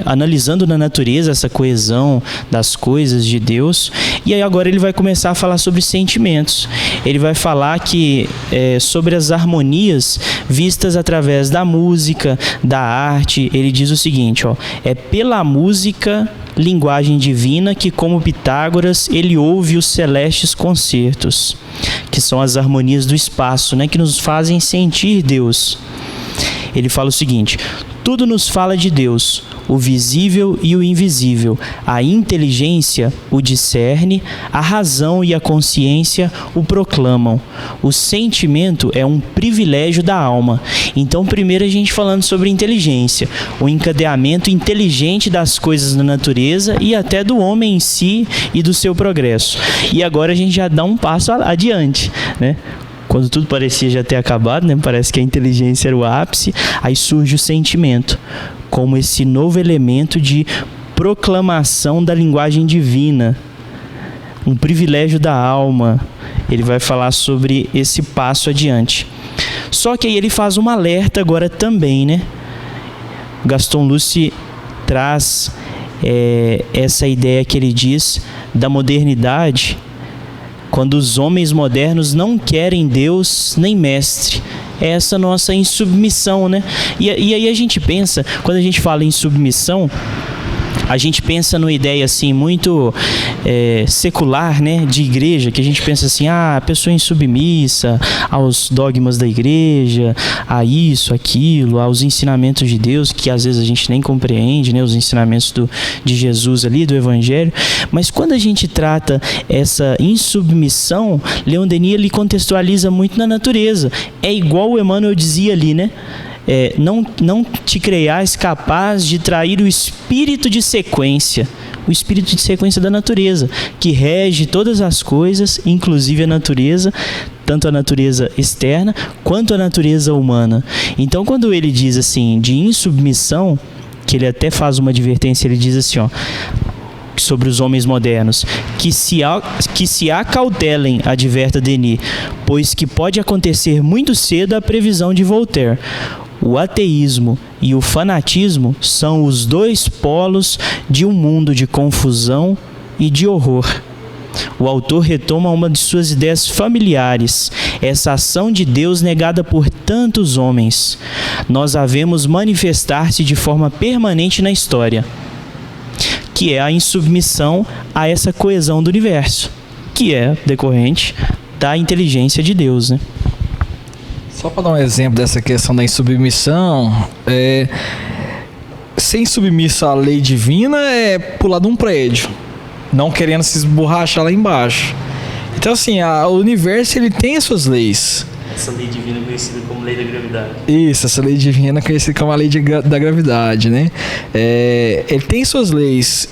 analisando na natureza essa coesão das coisas de Deus. E aí agora ele vai começar a falar sobre sentimentos. Ele vai falar sobre as harmonias vistas através da música, da arte. Ele diz o seguinte, ó: é pela música, linguagem divina, que, como Pitágoras, ele ouve os celestes concertos, que são as harmonias do espaço, né, que nos fazem sentir Deus. Ele fala o seguinte: tudo nos fala de Deus, o visível e o invisível. A inteligência o discerne, a razão e a consciência o proclamam. O sentimento é um privilégio da alma. Então, primeiro a gente falando sobre inteligência, o encadeamento inteligente das coisas na natureza e até do homem em si e do seu progresso. E agora a gente já dá um passo adiante, né? Quando tudo parecia já ter acabado, né? Parece que a inteligência era o ápice, aí surge o sentimento, como esse novo elemento de proclamação da linguagem divina, um privilégio da alma. Ele vai falar sobre esse passo adiante. Só que aí ele faz um alerta agora também, né? Gaston Lúcio traz essa ideia que ele diz da modernidade, quando os homens modernos não querem Deus nem mestre. É essa nossa insubmissão, né? E aí a gente pensa, quando a gente fala em submissão, a gente pensa numa ideia assim muito secular, né, de igreja, que a gente pensa assim: a pessoa insubmissa aos dogmas da igreja, a isso, aquilo, aos ensinamentos de Deus, que às vezes a gente nem compreende, né, os ensinamentos de Jesus ali, do Evangelho. Mas quando a gente trata essa insubmissão, Leon Denis ele contextualiza muito na natureza. É igual o Emmanuel dizia ali, né? Não te creias capaz de trair o espírito de sequência, o espírito de sequência da natureza, que rege todas as coisas, inclusive a natureza, tanto a natureza externa quanto a natureza humana. Então, quando ele diz assim, de insubmissão, que ele até faz uma advertência, ele diz assim, ó: sobre os homens modernos, que se acautelem, adverta Denis, pois que pode acontecer muito cedo a previsão de Voltaire. O ateísmo e o fanatismo são os dois polos de um mundo de confusão e de horror. O autor retoma uma de suas ideias familiares, essa ação de Deus negada por tantos homens. Nós a vemos manifestar-se de forma permanente na história, que é a insubmissão a essa coesão do universo, que é decorrente da inteligência de Deus, né? Só para dar um exemplo dessa questão da insubmissão, ser insubmisso à lei divina é pular de um prédio, não querendo se esborrachar lá embaixo. Então, assim, o universo ele tem as suas leis. Essa lei divina é conhecida como lei da gravidade. Isso, essa lei divina é conhecida como a lei da gravidade, né? Ele tem suas leis,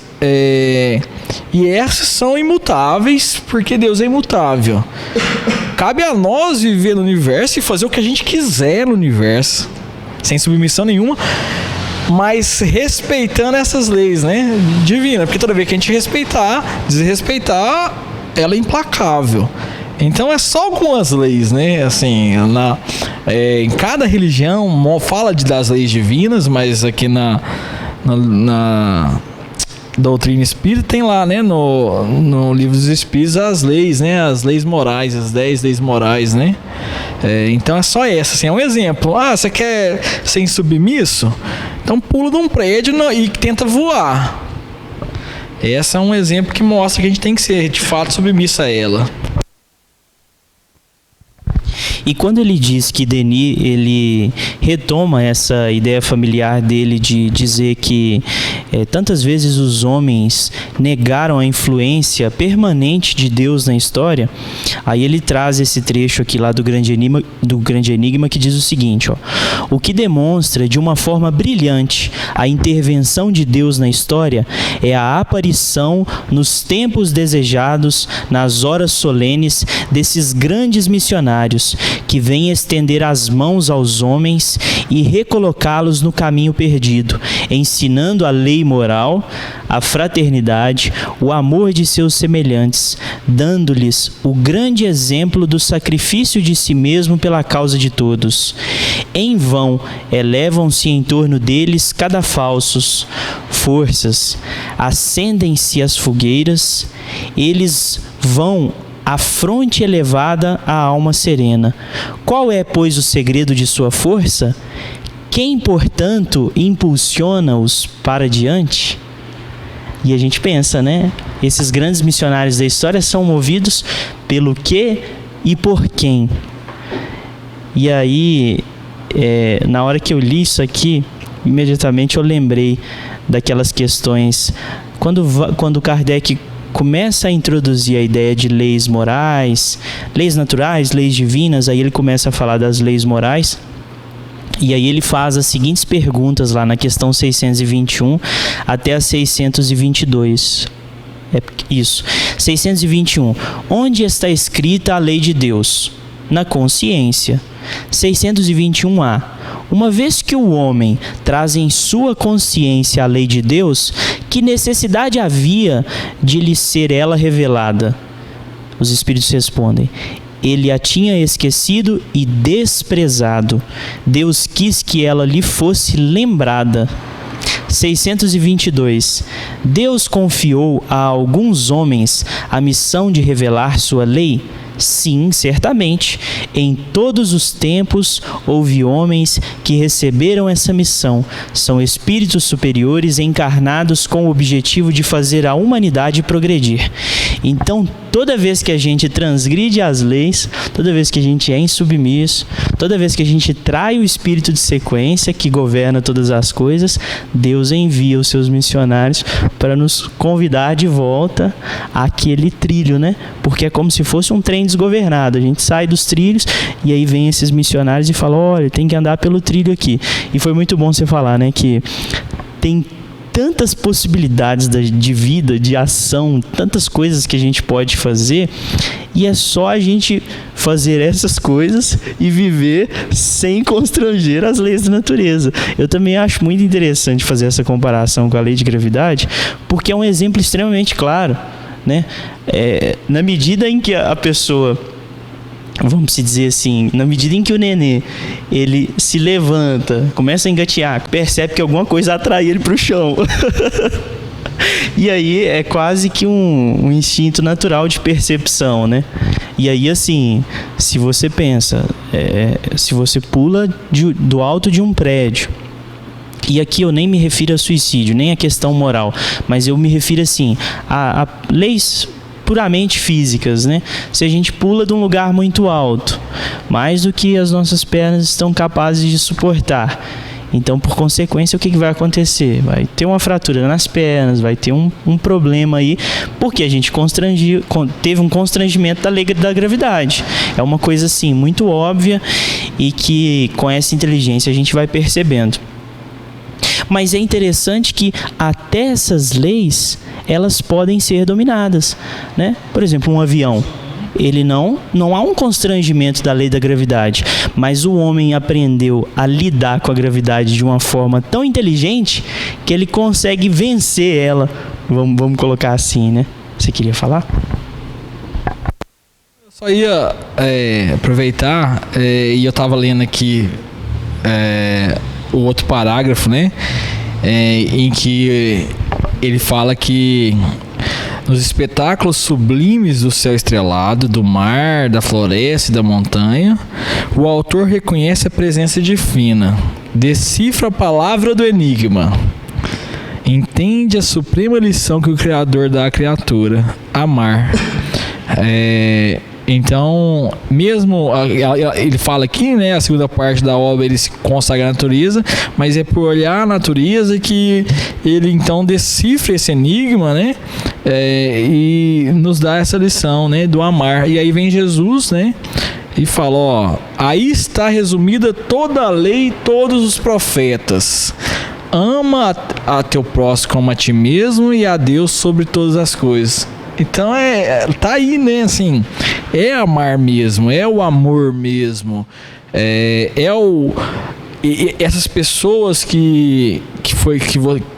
e essas são imutáveis, porque Deus é imutável. Cabe a nós viver no universo e fazer o que a gente quiser no universo, sem submissão nenhuma, mas respeitando essas leis, né, divinas, porque toda vez que a gente desrespeitar, ela é implacável. Então é só algumas leis, né, assim, em cada religião fala das leis divinas, mas aqui na doutrina espírita tem lá, né, no livro dos espíritos as leis, né, as leis morais, as 10 leis morais, né. Então é só essa, assim, é um exemplo. Você quer ser insubmisso? Então pula de um prédio e tenta voar. Esse é um exemplo que mostra que a gente tem que ser de fato submisso a ela. E quando ele diz que Denis, ele retoma essa ideia familiar dele de dizer que tantas vezes os homens negaram a influência permanente de Deus na história, aí ele traz esse trecho aqui lá do Grande Enigma que diz o seguinte, o que demonstra de uma forma brilhante a intervenção de Deus na história é a aparição nos tempos desejados, nas horas solenes desses grandes missionários que vem estender as mãos aos homens e recolocá-los no caminho perdido, ensinando a lei moral, a fraternidade, o amor de seus semelhantes, dando-lhes o grande exemplo do sacrifício de si mesmo pela causa de todos. Em vão elevam-se em torno deles cadafalsos, forças, acendem-se as fogueiras, eles vão a fronte elevada, a alma serena. Qual é, pois, o segredo de sua força? Quem, portanto, impulsiona-os para diante? E a gente pensa, né? Esses grandes missionários da história são movidos pelo quê e por quem? E aí, na hora que eu li isso aqui, imediatamente eu lembrei daquelas questões. Quando Kardec começa a introduzir a ideia de leis morais, leis naturais, leis divinas, aí ele começa a falar das leis morais, e aí ele faz as seguintes perguntas lá na questão 621 até a 622. É isso. 621. Onde está escrita a lei de Deus? Na consciência. 621A. Uma vez que o homem traz em sua consciência a lei de Deus, que necessidade havia de lhe ser ela revelada? Os espíritos respondem: ele a tinha esquecido e desprezado. Deus quis que ela lhe fosse lembrada. 622. Deus confiou a alguns homens a missão de revelar sua lei? Sim, certamente. Em todos os tempos houve homens que receberam essa missão. São espíritos superiores encarnados com o objetivo de fazer a humanidade progredir. Então, toda vez que a gente transgride as leis, toda vez que a gente é insubmisso, toda vez que a gente trai o espírito de sequência que governa todas as coisas, Deus envia os seus missionários para nos convidar de volta àquele trilho, né? Porque é como se fosse um trem desgovernado. A gente sai dos trilhos e aí vem esses missionários e falam: olha, tem que andar pelo trilho aqui. E foi muito bom você falar, né, que tem tantas possibilidades de vida, de ação, tantas coisas que a gente pode fazer, e é só a gente fazer essas coisas e viver sem constranger as leis da natureza. Eu também acho muito interessante fazer essa comparação com a lei de gravidade, porque é um exemplo extremamente claro, né? Na medida em que a pessoa, vamos dizer assim, na medida em que o nenê ele se levanta, começa a engatear, percebe que alguma coisa atrai ele para o chão. E aí é quase que um instinto natural de percepção, né? E aí, assim, se você pensa, se você pula do alto de um prédio, e aqui eu nem me refiro a suicídio, nem a questão moral, mas eu me refiro, assim, a leis puramente físicas, né? Se a gente pula de um lugar muito alto, mais do que as nossas pernas estão capazes de suportar, então, por consequência, o que vai acontecer? Vai ter uma fratura nas pernas, vai ter um problema aí, porque a gente teve um constrangimento da lei da gravidade. É uma coisa, assim, muito óbvia e que, com essa inteligência, a gente vai percebendo. Mas é interessante que até essas leis, elas podem ser dominadas, né? Por exemplo, um avião. Ele não há um constrangimento da lei da gravidade, mas o homem aprendeu a lidar com a gravidade de uma forma tão inteligente que ele consegue vencer ela. Vamos colocar assim, né? Você queria falar? Eu só ia aproveitar, e eu estava lendo aqui o outro parágrafo, né? Em que ele fala que nos espetáculos sublimes do céu estrelado, do mar, da floresta e da montanha, o autor reconhece a presença divina, decifra a palavra do enigma, entende a suprema lição que o Criador dá à criatura, amar. Então, mesmo ele fala aqui, né, a segunda parte da obra ele se consagra à natureza, mas é por olhar a natureza que ele então decifra esse enigma, né, e nos dá essa lição, né, do amar. E aí vem Jesus, né, e fala, ó, aí está resumida toda a lei e todos os profetas. Ama a teu próximo como a ti mesmo e a Deus sobre todas as coisas. Então tá aí, né, assim, é amar mesmo, é o amor mesmo, essas pessoas que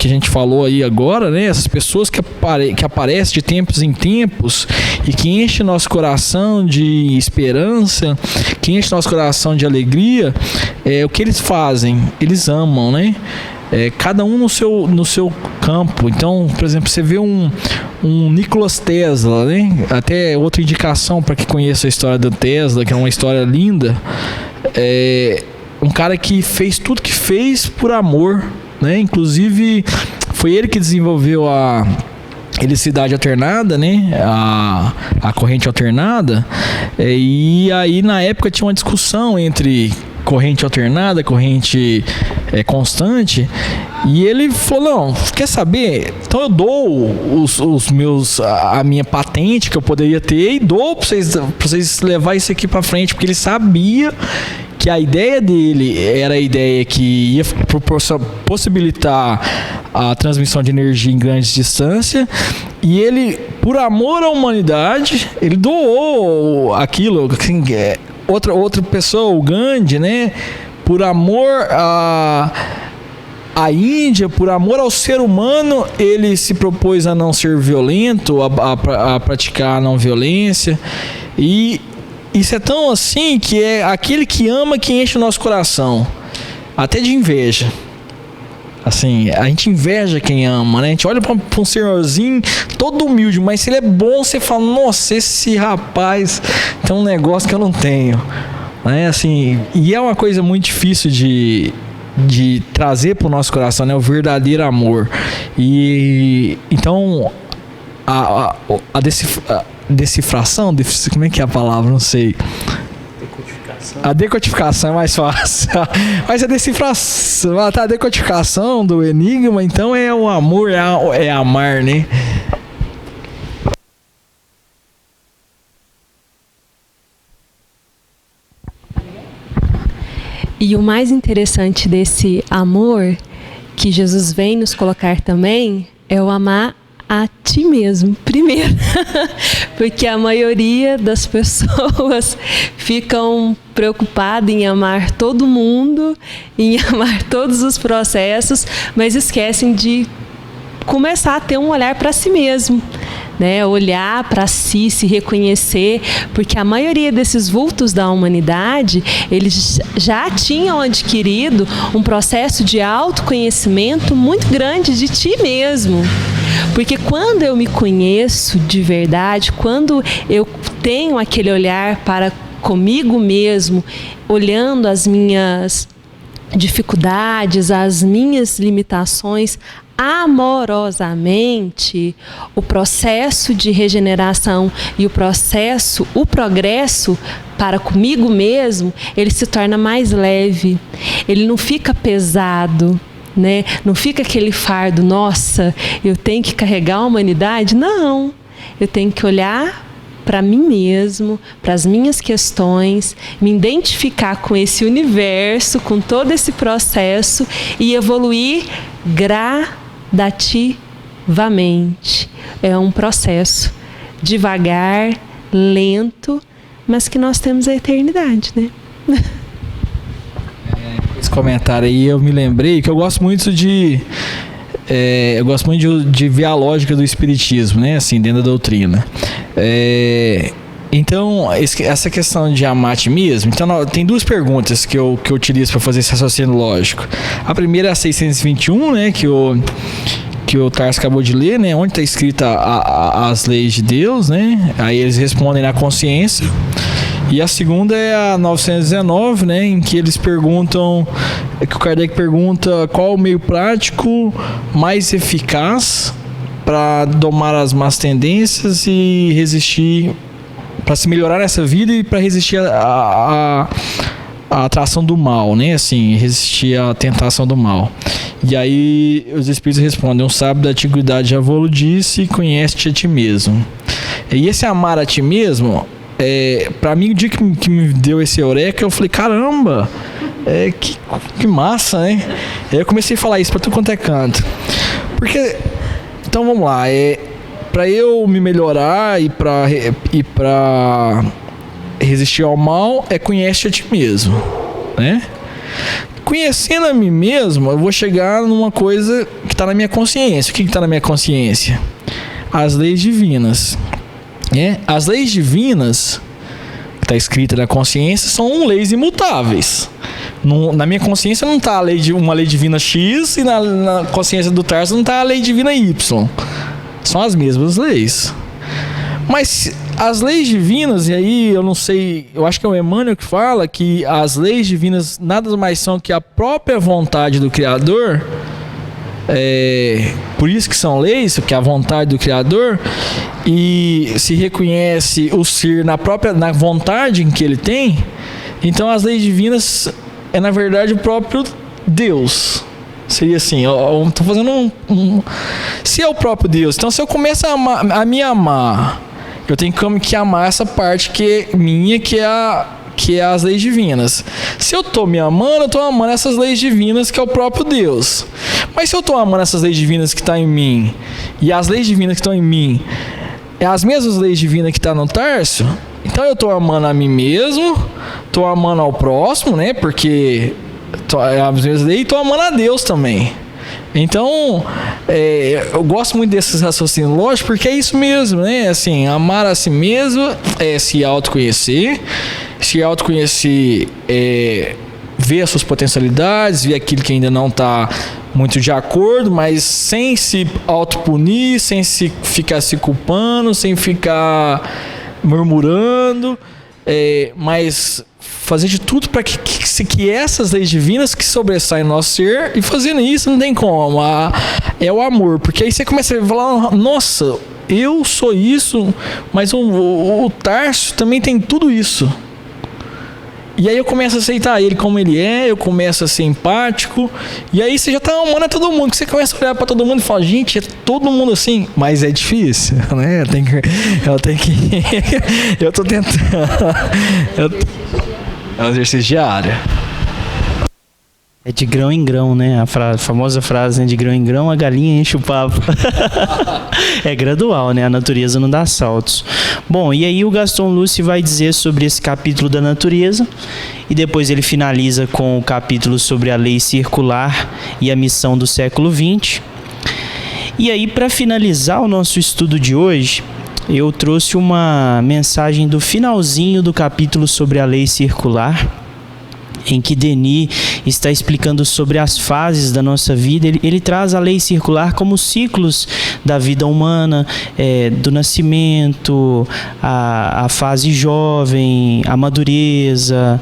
a gente falou aí agora, né, essas pessoas que aparecem de tempos em tempos e que enchem nosso coração de esperança, que enchem nosso coração de alegria, o que eles fazem? Eles amam, né? Cada um no seu campo. Então, por exemplo, você vê um Nikola Tesla, né? Até outra indicação para quem conheça a história do Tesla, que é uma história linda. Um cara que fez tudo que fez por amor, né? Inclusive, foi ele que desenvolveu a eletricidade alternada, né? A corrente alternada. E aí, na época, tinha uma discussão entre corrente alternada, corrente constante, e ele falou, não, quer saber? Então eu dou a minha patente que eu poderia ter e dou para vocês levar isso aqui para frente, porque ele sabia que a ideia dele era a ideia que ia possibilitar a transmissão de energia em grandes distâncias, e ele, por amor à humanidade, ele doou aquilo, assim, outra pessoa, o Gandhi, né, por amor à Índia, por amor ao ser humano, ele se propôs a não ser violento, a praticar a não violência. E isso é tão assim que é aquele que ama que enche o nosso coração, até de inveja. Assim, a gente inveja quem ama, né? A gente olha para um senhorzinho todo humilde, mas se ele é bom, você fala, nossa, esse rapaz tem um negócio que eu não tenho, né? Assim, e é uma coisa muito difícil de trazer para o nosso coração, né? O verdadeiro amor. E então a decifração, como é que é a palavra? Não sei. A decodificação é mais fácil. Mas a decifração, a decodificação do enigma, então é o amor, é amar, né? E o mais interessante desse amor, que Jesus vem nos colocar também é o amar a ti mesmo, primeiro. Porque a maioria das pessoas ficam preocupadas em amar todo mundo, em amar todos os processos, mas esquecem de começar a ter um olhar para si mesmo, né? Olhar para si, se reconhecer, porque a maioria desses vultos da humanidade, eles já tinham adquirido um processo de autoconhecimento muito grande de ti mesmo. Porque quando eu me conheço de verdade, quando eu tenho aquele olhar para comigo mesmo, olhando as minhas dificuldades, as minhas limitações, amorosamente, o processo de regeneração e o progresso para comigo mesmo, ele se torna mais leve, ele não fica pesado, né? Não fica aquele fardo, nossa, eu tenho que carregar a humanidade. Não, eu tenho que olhar para mim mesmo, para as minhas questões, me identificar com esse universo, com todo esse processo e evoluir gradativamente. É um processo devagar, lento, mas que nós temos a eternidade, né? Esse comentário aí eu me lembrei que eu gosto muito de ver a lógica do espiritismo, né? Assim, dentro da doutrina. Então, essa questão de amar a ti mesmo, então tem duas perguntas que eu utilizo para fazer esse raciocínio lógico. A primeira é a 621, né? Que o Tarso acabou de ler, né? Onde está escrita as leis de Deus, né? Aí eles respondem na consciência. E a segunda é a 919, né? Em que eles perguntam, que o Kardec pergunta qual o meio prático mais eficaz para domar as más tendências e resistir, para se melhorar nessa vida e para resistir a atração do mal, né? Assim, resistir à tentação do mal. E aí os espíritos respondem: um sábio da antiguidade já vou-lo disse, conhece-te a ti mesmo. E esse amar a ti mesmo, para mim, o dia que me deu esse eureka, eu falei, caramba, que massa, né? Aí eu comecei a falar isso para tudo quanto é canto. Porque, então vamos lá, para eu me melhorar e para resistir ao mal, conhece a ti mesmo, né? Conhecendo a mim mesmo, eu vou chegar numa coisa que está na minha consciência. O que está na minha consciência? As leis divinas. As leis divinas, que está escrita na consciência, são leis imutáveis. Na minha consciência não está uma lei divina X e na consciência do Tarso não está a lei divina Y. São as mesmas leis. Mas as leis divinas, e aí eu não sei, eu acho que é o Emmanuel que fala que as leis divinas nada mais são que a própria vontade do Criador. Por isso que são leis, que é a vontade do Criador, e se reconhece o ser na vontade em que ele tem. Então as leis divinas na verdade o próprio Deus. Seria assim, eu estou fazendo se é o próprio Deus, então se eu começo a me amar, eu tenho que amar essa parte que é minha, que é as leis divinas. Se eu estou me amando, eu estou amando essas leis divinas, que é o próprio Deus. Mas se eu estou amando essas leis divinas que estão em mim, e as leis divinas que estão em mim é as mesmas leis divinas que estão no Tarso, então eu estou amando a mim mesmo, estou amando ao próximo, né? Porque as mesmas leis, e estou amando a Deus também. Então, eu gosto muito desses raciocínios lógicos, porque é isso mesmo, né? Assim, amar a si mesmo é se autoconhecer. Se autoconhecer é ver as suas potencialidades, ver aquilo que ainda não está muito de acordo, mas sem se autopunir, sem se ficar se culpando, sem ficar murmurando, mas fazer de tudo para que essas leis divinas que sobressaem no nosso ser, e fazendo isso não tem como, é o amor, porque aí você começa a falar, nossa, eu sou isso, mas o Tarso também tem tudo isso. E aí eu começo a aceitar ele como ele é, eu começo a ser empático, e aí você já tá amando a todo mundo, que você começa a olhar para todo mundo e fala, gente, é todo mundo assim, mas é difícil, né? Eu tô tentando. É um exercício diário. É de grão em grão, né? A famosa frase, né? De grão em grão, a galinha enche o papo. É gradual, né? A natureza não dá saltos. Bom, e aí o Gaston Luce vai dizer sobre esse capítulo da natureza, e depois ele finaliza com o capítulo sobre a lei circular e a missão do século XX. E aí, para finalizar o nosso estudo de hoje, eu trouxe uma mensagem do finalzinho do capítulo sobre a lei circular, em que Denis está explicando sobre as fases da nossa vida. Ele traz a lei circular como ciclos da vida humana, do nascimento, a fase jovem, a madureza,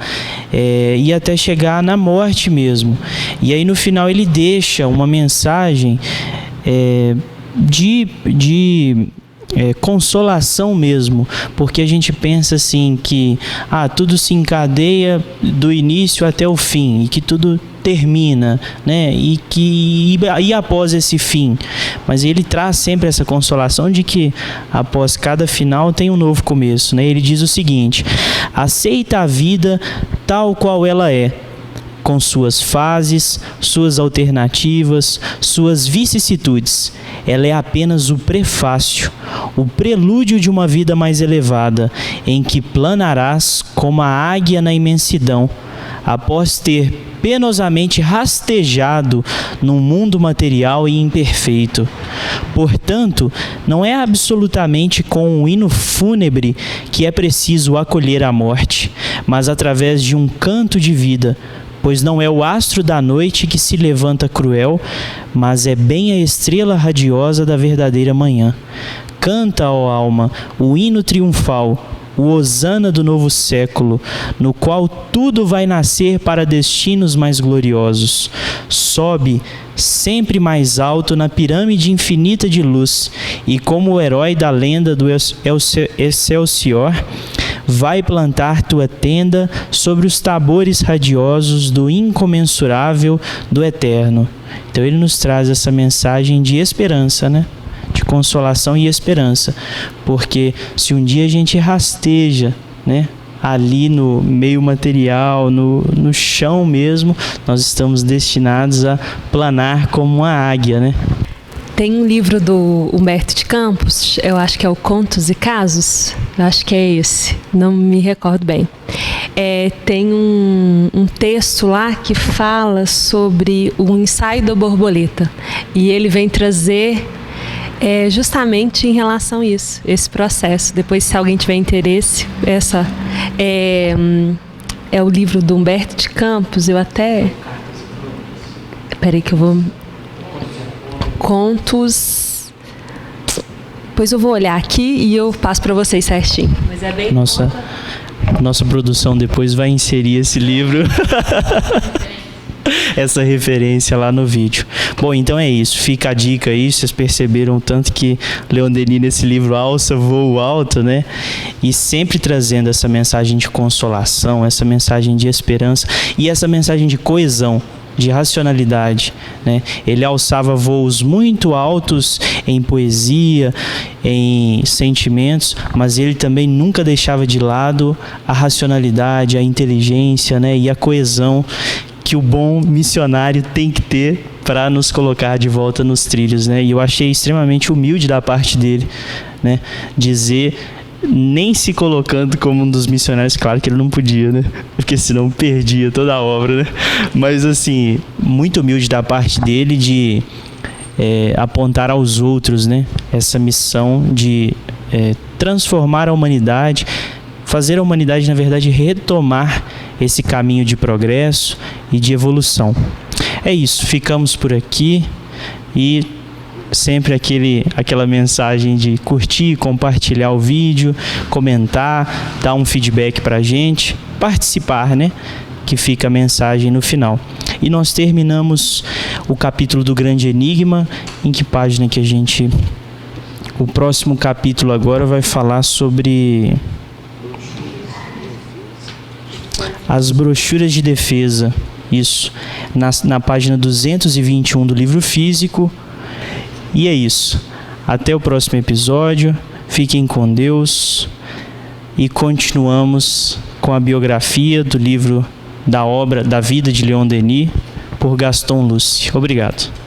e até chegar na morte mesmo. E aí no final ele deixa uma mensagem de consolação mesmo, porque a gente pensa assim que tudo se encadeia do início até o fim e que tudo termina, né? E após esse fim, mas ele traz sempre essa consolação de que após cada final tem um novo começo, né? Ele diz o seguinte: aceita a vida tal qual ela é, com suas fases, suas alternativas, suas vicissitudes. Ela é apenas o prefácio, o prelúdio de uma vida mais elevada, em que planarás como a águia na imensidão, após ter penosamente rastejado num mundo material e imperfeito. Portanto, não é absolutamente com um hino fúnebre que é preciso acolher a morte, mas através de um canto de vida, pois não é o astro da noite que se levanta cruel, mas é bem a estrela radiosa da verdadeira manhã. Canta, ó alma, o hino triunfal, o hosana do novo século, no qual tudo vai nascer para destinos mais gloriosos. Sobe sempre mais alto na pirâmide infinita de luz, e como o herói da lenda do Excelsior, vai plantar tua tenda sobre os tabores radiosos do incomensurável, do eterno. Então ele nos traz essa mensagem de esperança, né? De consolação e esperança, porque se um dia a gente rasteja, né, ali no meio material, no chão mesmo, nós estamos destinados a planar como uma águia, né? Tem um livro do Humberto de Campos, eu acho que é o Contos e Casos, eu acho que é esse, não me recordo bem. Tem um texto lá que fala sobre o ensaio da borboleta, e ele vem trazer justamente em relação a isso, esse processo. Depois, se alguém tiver interesse, é o livro do Humberto de Campos. Eu até... Peraí que eu vou... Contos... Depois eu vou olhar aqui e eu passo para vocês certinho. Mas é bem... Nossa produção depois vai inserir esse livro... essa referência lá no vídeo. Bom, então é isso. Fica a dica aí. Vocês perceberam tanto que Leon Denis nesse livro alça voo alto, né? E sempre trazendo essa mensagem de consolação, essa mensagem de esperança e essa mensagem de coesão, de racionalidade, né? Ele alçava voos muito altos em poesia, em sentimentos, mas ele também nunca deixava de lado a racionalidade, a inteligência, né? E a coesão que o bom missionário tem que ter para nos colocar de volta nos trilhos, né? E eu achei extremamente humilde da parte dele, né? Dizer, nem se colocando como um dos missionários, claro que ele não podia, né? Porque senão perdia toda a obra, né? Mas assim, muito humilde da parte dele de apontar aos outros, né? Essa missão de transformar a humanidade, fazer a humanidade, na verdade, retomar esse caminho de progresso e de evolução. É isso, ficamos por aqui e sempre aquela mensagem de curtir, compartilhar o vídeo, comentar, dar um feedback pra gente, participar, né? Que fica a mensagem no final. E nós terminamos o capítulo do Grande Enigma. Em que página que a gente... O próximo capítulo agora vai falar sobre as brochuras de defesa. Isso, na página 221 do livro físico. E é isso. Até o próximo episódio. Fiquem com Deus. E continuamos com a biografia do livro, da obra, da vida de Leon Denis, por por Gaston Luce. Obrigado.